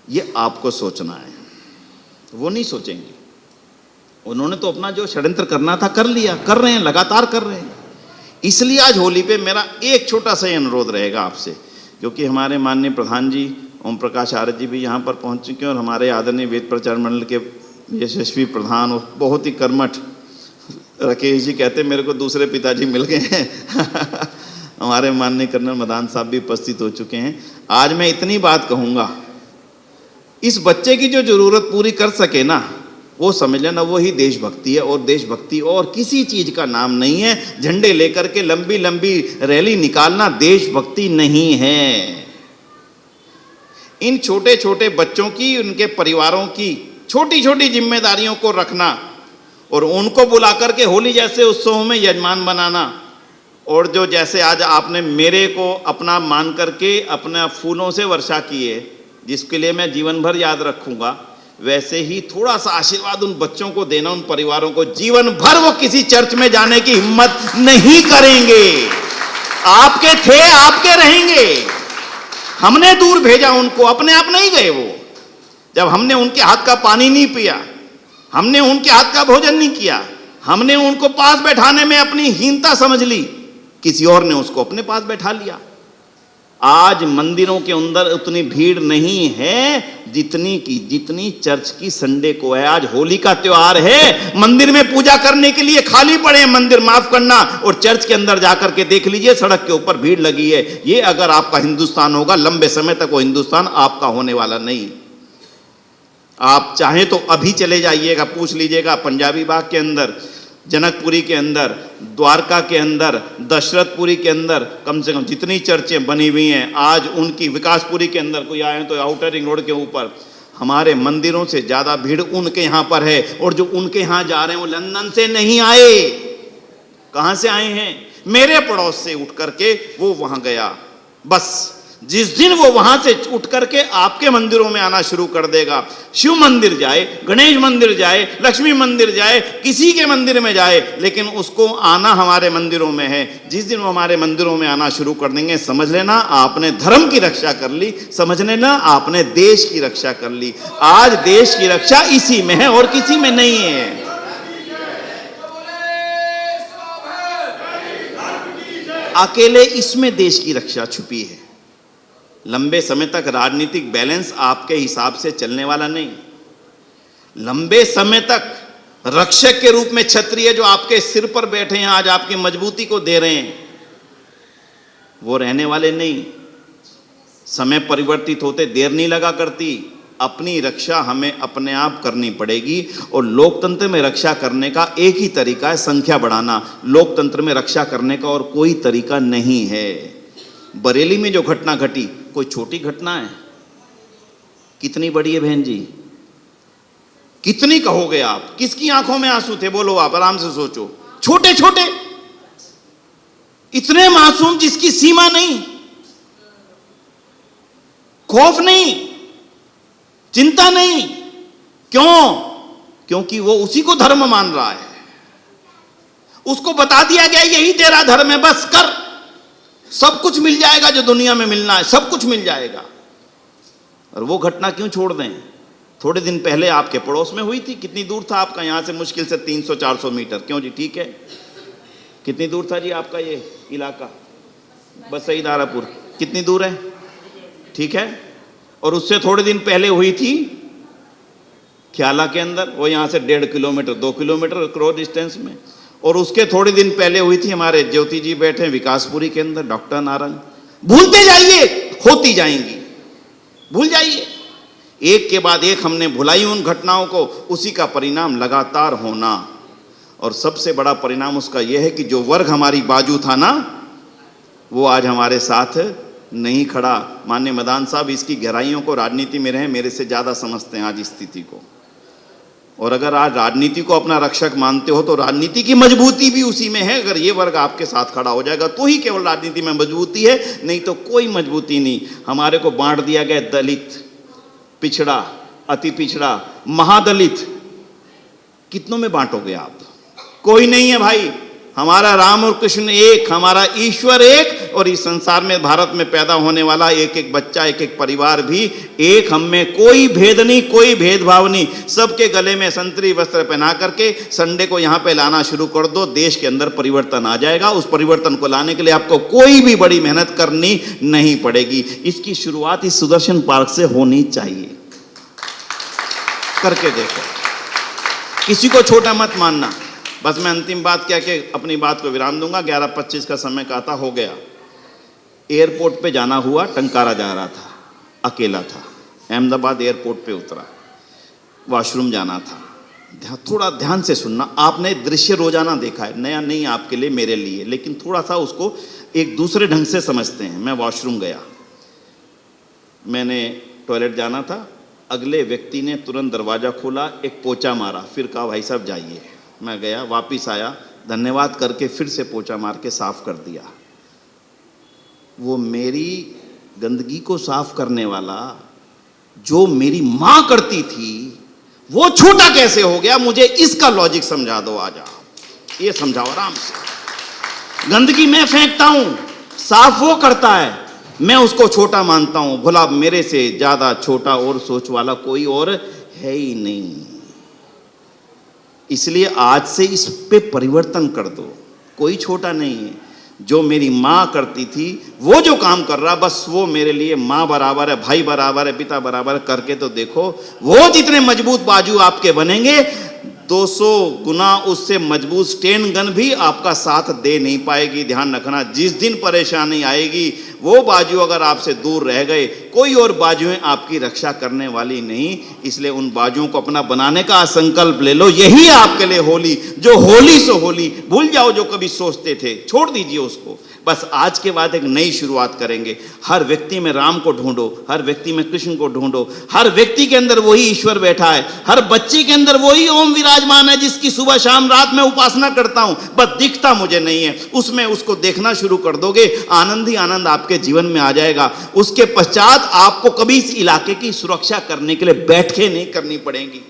ये आपको सोचना है, वो नहीं सोचेंगे। उन्होंने तो अपना जो षड्यंत्र करना था कर लिया, कर रहे हैं, लगातार कर रहे हैं। इसलिए आज होली पे मेरा एक छोटा सा अनुरोध रहेगा आपसे, क्योंकि हमारे माननीय प्रधान जी ओम प्रकाश आर्य जी भी यहाँ पर पहुँच चुके हैं और हमारे आदरणीय वेद प्रचार मंडल के यशस्वी प्रधान और बहुत ही कर्मठ राकेश जी कहते मेरे को दूसरे पिताजी मिल गए हैं हमारे माननीय कर्नल मदान साहब भी उपस्थित हो चुके हैं। आज मैं इतनी बात कहूँगा, इस बच्चे की जो ज़रूरत पूरी कर सके ना, वो समझ लेना वो ही देशभक्ति है। और देशभक्ति और किसी चीज़ का नाम नहीं है। झंडे लेकर के लंबी लंबी रैली निकालना देशभक्ति नहीं है। इन छोटे छोटे बच्चों की, उनके परिवारों की छोटी छोटी जिम्मेदारियों को रखना और उनको बुला करके होली जैसे उत्सवों में यजमान बनाना, और जो जैसे आज आपने मेरे को अपना मान करके अपना फूलों से वर्षा की है, जिसके लिए मैं जीवन भर याद रखूंगा, वैसे ही थोड़ा सा आशीर्वाद उन बच्चों को देना, उन परिवारों को। जीवन भर वो किसी चर्च में जाने की हिम्मत नहीं करेंगे। आपके थे, आपके रहेंगे। हमने दूर भेजा उनको, अपने आप नहीं गए वो। जब हमने उनके हाथ का पानी नहीं पिया, हमने उनके हाथ का भोजन नहीं किया, हमने उनको पास बैठाने में अपनी हीनता समझ ली, किसी और ने उसको अपने पास बैठा लिया। आज मंदिरों के अंदर उतनी भीड़ नहीं है जितनी चर्च की संडे को है। आज होली का त्योहार है, मंदिर में पूजा करने के लिए खाली पड़े हैं मंदिर, माफ करना, और चर्च के अंदर जाकर के देख लीजिए सड़क के ऊपर भीड़ लगी है। ये अगर आपका हिंदुस्तान होगा, लंबे समय तक वो हिंदुस्तान आपका होने वाला नहीं। आप चाहें तो अभी चले जाइएगा, पूछ लीजिएगा पंजाबी बाग के अंदर, जनकपुरी के अंदर, द्वारका के अंदर, दशरथपुरी के अंदर, कम से कम जितनी चर्चें बनी हुई हैं आज उनकी, विकासपुरी के अंदर कोई आए तो आउटर रिंग रोड के ऊपर, हमारे मंदिरों से ज़्यादा भीड़ उनके यहाँ पर है। और जो उनके यहाँ जा रहे हैं वो लंदन से नहीं आए। कहाँ से आए हैं? मेरे पड़ोस से उठ करके वो वहाँ गया। बस जिस दिन वो वहां से उठ करके आपके मंदिरों में आना शुरू कर देगा, शिव मंदिर जाए, गणेश मंदिर जाए, लक्ष्मी मंदिर जाए, किसी के मंदिर में जाए, लेकिन उसको आना हमारे मंदिरों में है। जिस दिन वो हमारे मंदिरों में आना शुरू कर देंगे, समझ लेना आपने धर्म की रक्षा कर ली, समझ लेना आपने देश की रक्षा कर ली। आज देश की रक्षा इसी में है और किसी में नहीं है। अकेले इसमें देश की रक्षा छुपी है। लंबे समय तक राजनीतिक बैलेंस आपके हिसाब से चलने वाला नहीं। लंबे समय तक रक्षक के रूप में क्षत्रिय जो आपके सिर पर बैठे हैं, आज आपकी मजबूती को दे रहे हैं, वो रहने वाले नहीं। समय परिवर्तित होते देर नहीं लगा करती। अपनी रक्षा हमें अपने आप करनी पड़ेगी। और लोकतंत्र में रक्षा करने का एक ही तरीका है, संख्या बढ़ाना। लोकतंत्र में रक्षा करने का और कोई तरीका नहीं है। बरेली में जो घटना घटी कोई छोटी घटना है? कितनी बड़ी है बहन जी? कितनी कहोगे आप? किसकी आंखों में आंसू थे? बोलो आप, आराम से सोचो। छोटे छोटे, इतने मासूम जिसकी सीमा नहीं, खौफ नहीं, चिंता नहीं। क्यों? क्योंकि वो उसी को धर्म मान रहा है। उसको बता दिया गया यही तेरा धर्म है, बस कर, सब कुछ मिल जाएगा जो दुनिया में मिलना है, सब कुछ मिल जाएगा। और वो घटना क्यों छोड़ दें? थोड़े दिन पहले आपके पड़ोस में हुई थी। कितनी दूर था आपका यहाँ से? मुश्किल से 300-400 मीटर। क्यों जी? ठीक है। कितनी दूर था जी आपका ये इलाका? बस सही, दारापुर। कितनी दूर है? ठीक है। और उससे थोड़े दिन पहले हुई थी ख्याला के अंदर, वो यहाँ से 1.5 किलोमीटर 2 किलोमीटर क्रॉस डिस्टेंस में। और उसके थोड़े दिन पहले हुई थी हमारे ज्योति जी बैठे विकासपुरी के अंदर, डॉक्टर नारंग। भूलते जाइए, होती जाएंगी। भूल जाइए। एक के बाद एक हमने भुलाई उन घटनाओं को, उसी का परिणाम लगातार होना। और सबसे बड़ा परिणाम उसका यह है कि जो वर्ग हमारी बाजू था ना, वो आज हमारे साथ नहीं खड़ा। माननीय मदान साहब इसकी गहराइयों को राजनीति में रहे मेरे से ज़्यादा समझते हैं आज इस स्थिति को। और अगर आज राजनीति को अपना रक्षक मानते हो तो राजनीति की मजबूती भी उसी में है। अगर ये वर्ग आपके साथ खड़ा हो जाएगा तो ही केवल राजनीति में मजबूती है, नहीं तो कोई मजबूती नहीं। हमारे को बांट दिया गया दलित, पिछड़ा, अति पिछड़ा, महादलित। कितनों में बांटोगे आप? कोई नहीं है भाई। हमारा राम और कृष्ण एक, हमारा ईश्वर एक, और इस संसार में भारत में पैदा होने वाला एक एक बच्चा, एक एक परिवार भी एक। हम में कोई भेद नहीं, कोई भेदभाव नहीं। सबके गले में संतरी वस्त्र पहना करके संडे को यहाँ पे लाना शुरू कर दो, देश के अंदर परिवर्तन आ जाएगा। उस परिवर्तन को लाने के लिए आपको कोई भी बड़ी मेहनत करनी नहीं पड़ेगी। इसकी शुरुआत इस सुदर्शन पार्क से होनी चाहिए। करके देखो, किसी को छोटा मत मानना। बस मैं अंतिम बात क्या कि अपनी बात को विराम दूंगा। 11:25 का समय कहता हो गया। एयरपोर्ट पे जाना हुआ, टंकारा जा रहा था, अकेला था, अहमदाबाद एयरपोर्ट पे उतरा, वॉशरूम जाना था। थोड़ा ध्यान से सुनना। आपने दृश्य रोजाना देखा है, नया नहीं आपके लिए, मेरे लिए, लेकिन थोड़ा सा उसको एक दूसरे ढंग से समझते हैं। मैं वॉशरूम गया, मैंने टॉयलेट जाना था, अगले व्यक्ति ने तुरंत दरवाज़ा खोला, एक पोछा मारा, फिर कहा भाई साहब जाइए। मैं गया, वापिस आया, धन्यवाद करके फिर से पोछा मार के साफ कर दिया। वो मेरी गंदगी को साफ करने वाला जो मेरी माँ करती थी, वो छोटा कैसे हो गया? मुझे इसका लॉजिक समझा दो आज आप। ये समझाओ आराम से। गंदगी मैं फेंकता हूं, साफ वो करता है, मैं उसको छोटा मानता हूं। भला मेरे से ज्यादा छोटा और सोच वाला कोई और है ही नहीं। इसलिए आज से इस पे परिवर्तन कर दो। कोई छोटा नहीं है। जो मेरी माँ करती थी, वो जो काम कर रहा, बस वो मेरे लिए माँ बराबर है, भाई बराबर है, पिता बराबर है। करके तो देखो, वो जितने मजबूत बाजू आपके बनेंगे, 200 गुना उससे मजबूत स्टेन गन भी आपका साथ दे नहीं पाएगी। ध्यान रखना, जिस दिन परेशानी आएगी, वो बाजू अगर आपसे दूर रह गए, कोई और बाजुएं आपकी रक्षा करने वाली नहीं। इसलिए उन बाजुओं को अपना बनाने का संकल्प ले लो। यही आपके लिए होली। जो होली सो होली, भूल जाओ जो कभी सोचते थे, छोड़ दीजिए उसको। बस आज के बाद एक नई शुरुआत करेंगे। हर व्यक्ति में राम को ढूंढो, हर व्यक्ति में कृष्ण को ढूंढो, हर व्यक्ति के अंदर वही ईश्वर बैठा है, हर बच्चे के अंदर वही ओम विराजमान है जिसकी सुबह शाम रात में उपासना करता हूं, बस दिखता मुझे नहीं है। उसमें उसको देखना शुरू कर दोगे, आनंद ही आनंद आपके जीवन में आ जाएगा। उसके पश्चात आपको कभी इस इलाके की सुरक्षा करने के लिए बैठके नहीं करनी पड़ेगी।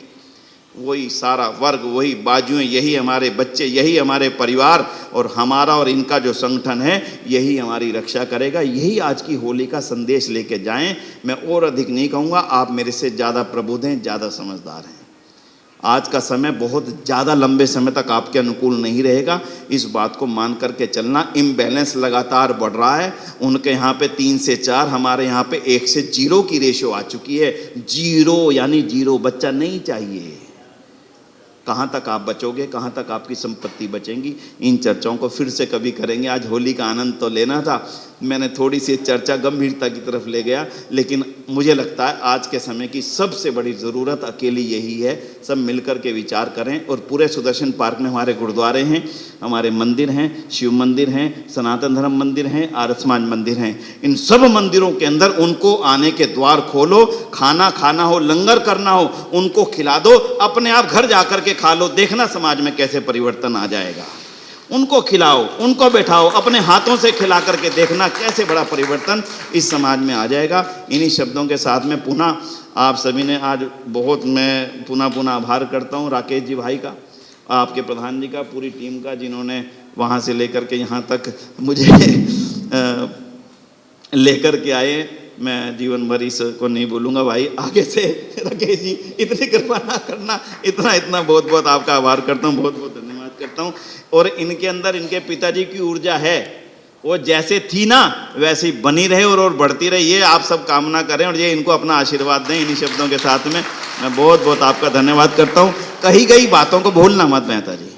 वही सारा वर्ग, वही बाजुएं, यही हमारे बच्चे, यही हमारे परिवार, और हमारा और इनका जो संगठन है, यही हमारी रक्षा करेगा। यही आज की होली का संदेश लेके जाएं। मैं और अधिक नहीं कहूँगा, आप मेरे से ज़्यादा प्रबुद्ध हैं, ज़्यादा समझदार हैं। आज का समय बहुत ज़्यादा लंबे समय तक आपके अनुकूल नहीं रहेगा। इस बात को मान करके चलना। इम्बैलेंस लगातार बढ़ रहा है। उनके यहाँ पे 3 से 4, हमारे यहाँ पे 1 से 0 की रेशो आ चुकी है। 0 यानी 0 बच्चा नहीं चाहिए। कहाँ तक आप बचोगे, कहाँ तक आपकी संपत्ति बचेंगी, इन चर्चाओं को फिर से कभी करेंगे। आज होली का आनंद तो लेना था, मैंने थोड़ी सी चर्चा गंभीरता की तरफ ले गया, लेकिन मुझे लगता है आज के समय की सबसे बड़ी ज़रूरत अकेली यही है, सब मिलकर के विचार करें। और पूरे सुदर्शन पार्क में हमारे गुरुद्वारे हैं, हमारे मंदिर हैं, शिव मंदिर हैं, सनातन धर्म मंदिर हैं, आर्य समाज मंदिर हैं। इन सब मंदिरों के अंदर उनको आने के द्वार खोलो। खाना खाना हो, लंगर करना हो, उनको खिला दो। अपने आप घर जा कर के खा लो, देखना समाज में कैसे परिवर्तन आ जाएगा। उनको खिलाओ, उनको बैठाओ, अपने हाथों से खिला करके देखना कैसे बड़ा परिवर्तन इस समाज में आ जाएगा। इन्हीं शब्दों के साथ में पुनः आप सभी ने आज बहुत, मैं पुनः आभार करता हूँ राकेश जी भाई का, आपके प्रधान जी का, पूरी टीम का, जिन्होंने वहाँ से लेकर के यहाँ तक मुझे लेकर के आए। मैं जीवन भर इसको नहीं बोलूँगा भाई। आगे से राकेश जी इतनी कृपा ना करना। इतना बहुत बहुत आपका आभार करता हूँ, बहुत बहुत धन्यवाद करता हूँ। और इनके अंदर इनके पिताजी की ऊर्जा है, वो जैसे थी ना वैसे ही बनी रहे और बढ़ती रहे, ये आप सब कामना करें और ये इनको अपना आशीर्वाद दें। इन्हीं शब्दों के साथ में मैं बहुत बहुत आपका धन्यवाद करता हूँ। कही गई बातों को भूलना मत मेहता जी,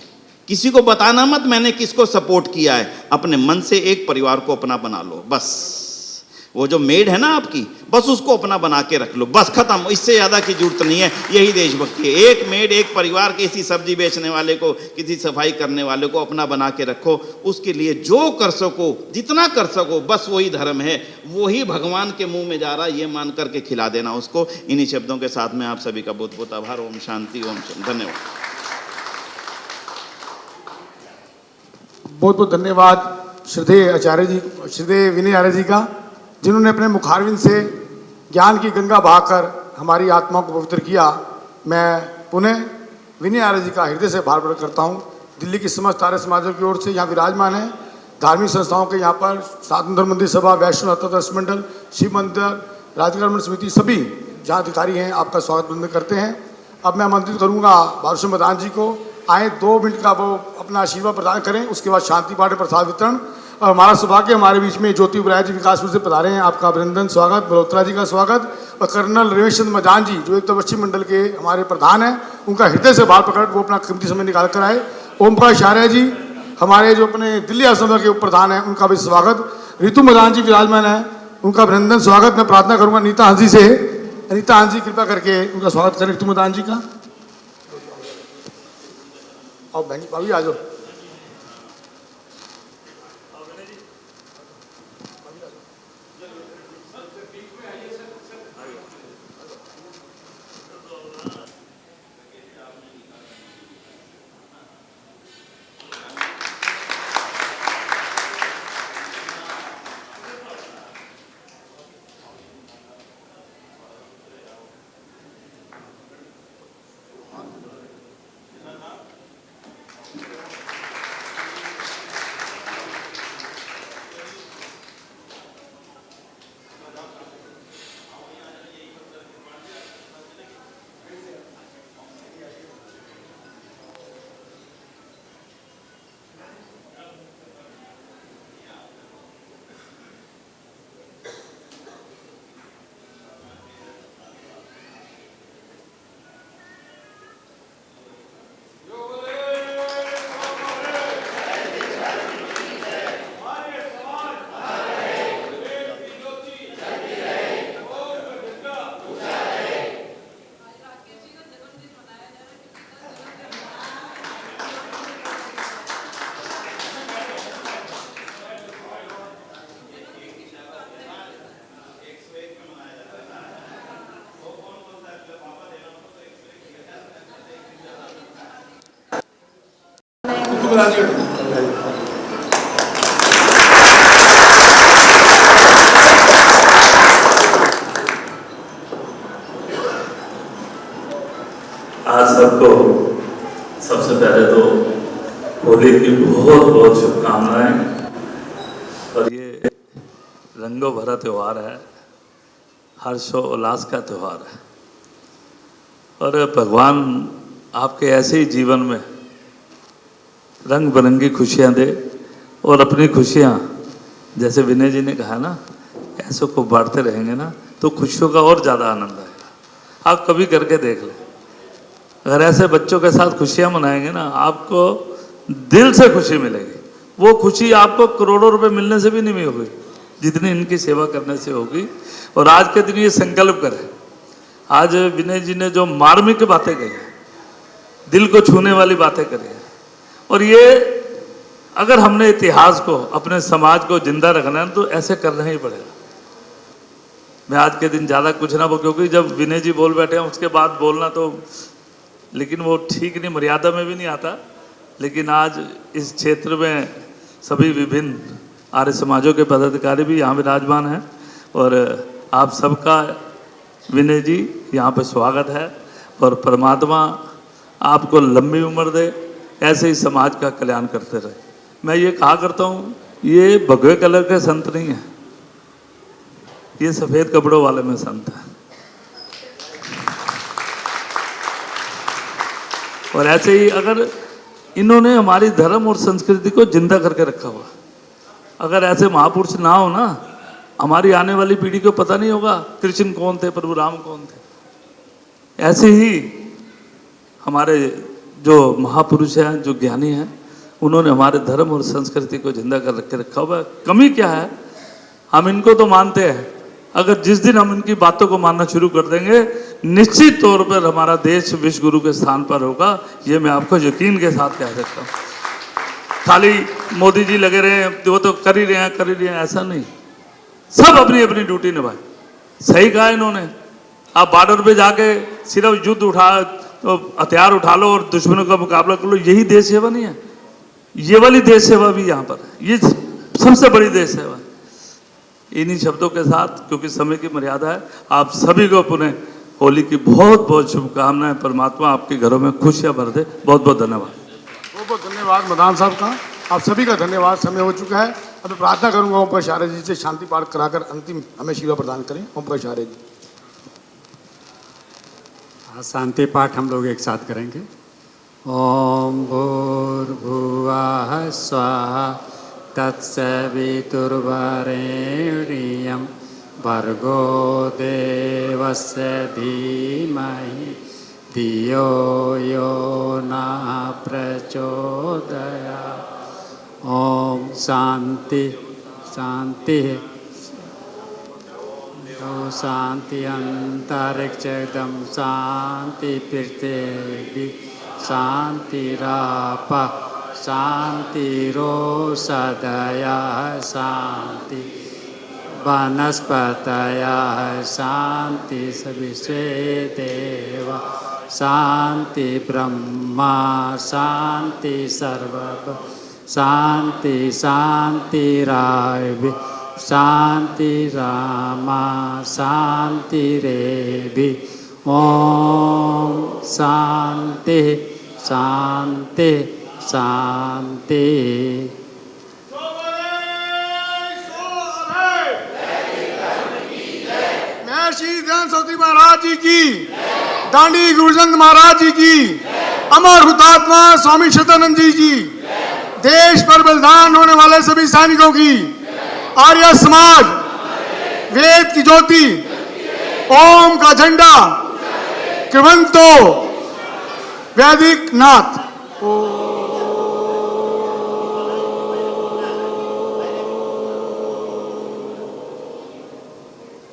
किसी को बताना मत मैंने किसको सपोर्ट किया है। अपने मन से एक परिवार को अपना बना लो, बस वो जो मेड है ना आपकी, बस उसको अपना बना के रख लो, बस खत्म, इससे ज़्यादा की जरूरत नहीं है। यही देशभक्ति है। एक मेड, एक परिवार, किसी सब्जी बेचने वाले को, किसी सफाई करने वाले को अपना बना के रखो, उसके लिए जो कर सको, जितना कर सको, बस वही धर्म है, वही भगवान के मुंह में जा रहा है, ये मान करके खिला देना उसको। इन्हीं शब्दों के साथ में आप सभी का बहुत बहुत आभार। ओम शांति, ओम धन्यवाद। बहुत बहुत धन्यवाद श्रद्धेय आचार्य जी, श्रद्धेय विनय आर्य जी का, जिन्होंने अपने मुखारविंद से ज्ञान की गंगा बहाकर हमारी आत्मा को पवित्र किया। मैं पुनः विनय आर्य जी का हृदय से आभार प्रकट करता हूँ। दिल्ली की समस्त आर्य समाजों की ओर से यहाँ विराजमान है, धार्मिक संस्थाओं के यहाँ पर सनातन धर्म मंदिर सभा, वैष्णव अष्टदश मंडल, शिव मंदिर, राजकर्म समिति, सभी जहाँ अधिकारी हैं आपका स्वागत बंद करते हैं। अब मैं आमंत्रित करूँगा बालकृष्ण मदान जी को, आए 2 मिनट का वो अपना आशीर्वाद प्रदान करें, उसके बाद शांति पाठ प्रसाद वितरण। और हमारा सौभाग्य हमारे बीच में ज्योति उबराय जी विकासपुर से पधारे हैं, आपका अभिनंदन, स्वागत। मल्होत्रा जी का स्वागत। और कर्नल रमेश चंद्र मदान जी जो एक तो पश्चिम मंडल के हमारे प्रधान हैं, उनका हृदय से आभार प्रकट, वो अपना कीमती समय निकाल कर आए। ओम प्रकाश आर्य जी हमारे जो अपने दिल्ली आश्रम के प्रधान हैं, उनका भी स्वागत। रितु मदान जी विराजमान है, उनका अभिनंदन, स्वागत। मैं प्रार्थना करूँगा नीता हंसी से, नीता हंसी कृपा करके उनका स्वागत करें रितु मदान जी का। और बहन जी भाभी आ जाओ। आज सबको सबसे पहले तो होली की बहुत बहुत शुभकामनाएं। और ये रंगों भरा त्यौहार है, हर्षोल्लास का त्यौहार है, और भगवान आपके ऐसे ही जीवन में रंग बिरंगी खुशियां दे, और अपनी खुशियां जैसे विनय जी ने कहा ना, ऐसों को बांटते रहेंगे ना तो खुशियों का और ज़्यादा आनंद आएगा। आप कभी करके देख लें, अगर ऐसे बच्चों के साथ खुशियां मनाएंगे ना, आपको दिल से खुशी मिलेगी। वो खुशी आपको करोड़ों रुपए मिलने से भी नहीं होगी जितनी इनकी सेवा करने से होगी। और आज के दिन ये संकल्प करें, आज विनय जी ने जो मार्मिक बातें कही, दिल को छूने वाली बातें करी है, और ये अगर हमने इतिहास को, अपने समाज को जिंदा रखना है तो ऐसे करना ही पड़ेगा। मैं आज के दिन ज़्यादा कुछ ना, क्योंकि जब विनय जी बोल बैठे हैं उसके बाद बोलना तो, लेकिन वो ठीक नहीं, मर्यादा में भी नहीं आता। लेकिन आज इस क्षेत्र में सभी विभिन्न आर्य समाजों के पदाधिकारी भी यहाँ विराजमान हैं, और आप सबका विनय जी यहाँ पे स्वागत है। और परमात्मा आपको लंबी उम्र दे, ऐसे ही समाज का कल्याण करते रहे। मैं ये कहा करता हूँ, ये भगवे कलर के संत नहीं है, ये सफ़ेद कपड़ों वाले में संत है। और ऐसे ही अगर इन्होंने हमारी धर्म और संस्कृति को जिंदा करके रखा हुआ, अगर ऐसे महापुरुष ना हो ना, हमारी आने वाली पीढ़ी को पता नहीं होगा कृष्ण कौन थे, प्रभु राम कौन थे। ऐसे ही हमारे जो महापुरुष हैं, जो ज्ञानी हैं, उन्होंने हमारे धर्म और संस्कृति को जिंदा कर रखे रखा हुआ है। कमी क्या है, हम इनको तो मानते हैं, अगर जिस दिन हम इनकी बातों को मानना शुरू कर देंगे निश्चित तौर पर हमारा देश विश्व गुरु के स्थान पर होगा। ये मैं आपको यकीन के साथ कह सकता हूँ। खाली मोदी जी लगे रहे हैं, वो तो कर ही रहे हैं, ऐसा नहीं। सब अपनी अपनी ड्यूटी निभाए। सही कहा इन्होंने, आप बॉर्डर पे जाके सिर्फ युद्ध तो हथियार उठा लो और दुश्मनों का मुकाबला कर लो, यही देश सेवा नहीं है। ये वाली देश सेवा भी यहाँ पर है, ये सबसे बड़ी देश सेवा है। इन्हीं शब्दों के साथ, क्योंकि समय की मर्यादा है, आप सभी को पुनः होली की बहुत बहुत शुभकामनाएं। परमात्मा आपके घरों में खुशियां भर दे। बहुत बहुत धन्यवाद। बहुत बहुत धन्यवाद मदान साहब का, आप सभी का धन्यवाद। समय हो चुका है, अब मैं प्रार्थना करूंगा ओम प्रकाश आर्य जी से शांति पाठ कराकर अंतिम हमें आशीर्वाद प्रदान करें। ओम प्रकाश आर्य जी। शांति पाठ हम लोग एक साथ करेंगे। ओम भूर्भुवः स्वः तत्सवितुर्वरेण्यं भर्गो देवस्य धीमहि धियो यो न प्रचोदयात्। ओम शांति शांति शांति अंतरिक्षम शांति पृथ्वी शांतिराप शांतिरोषधयः शांति वनस्पतयः शांति विश्वे देव शांति ब्रह्मा शांति सर्व शांति शांतिराय शांति रामा शांति रेवि। ओम शांति शांति शांति। मैं श्री ध्यान सरस्वती महाराज जी की, दांडी गुरुजंद महाराज जी की, अमर हुतात्मा स्वामी शतानंद जी, देश पर बलिदान होने वाले सभी सैनिकों की, आर्य समाज, वेद की ज्योति, ओम का झंडा, कृवंतो वैदिक नाथ।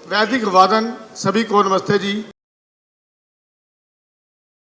वैदिक वादन सभी को नमस्ते जी।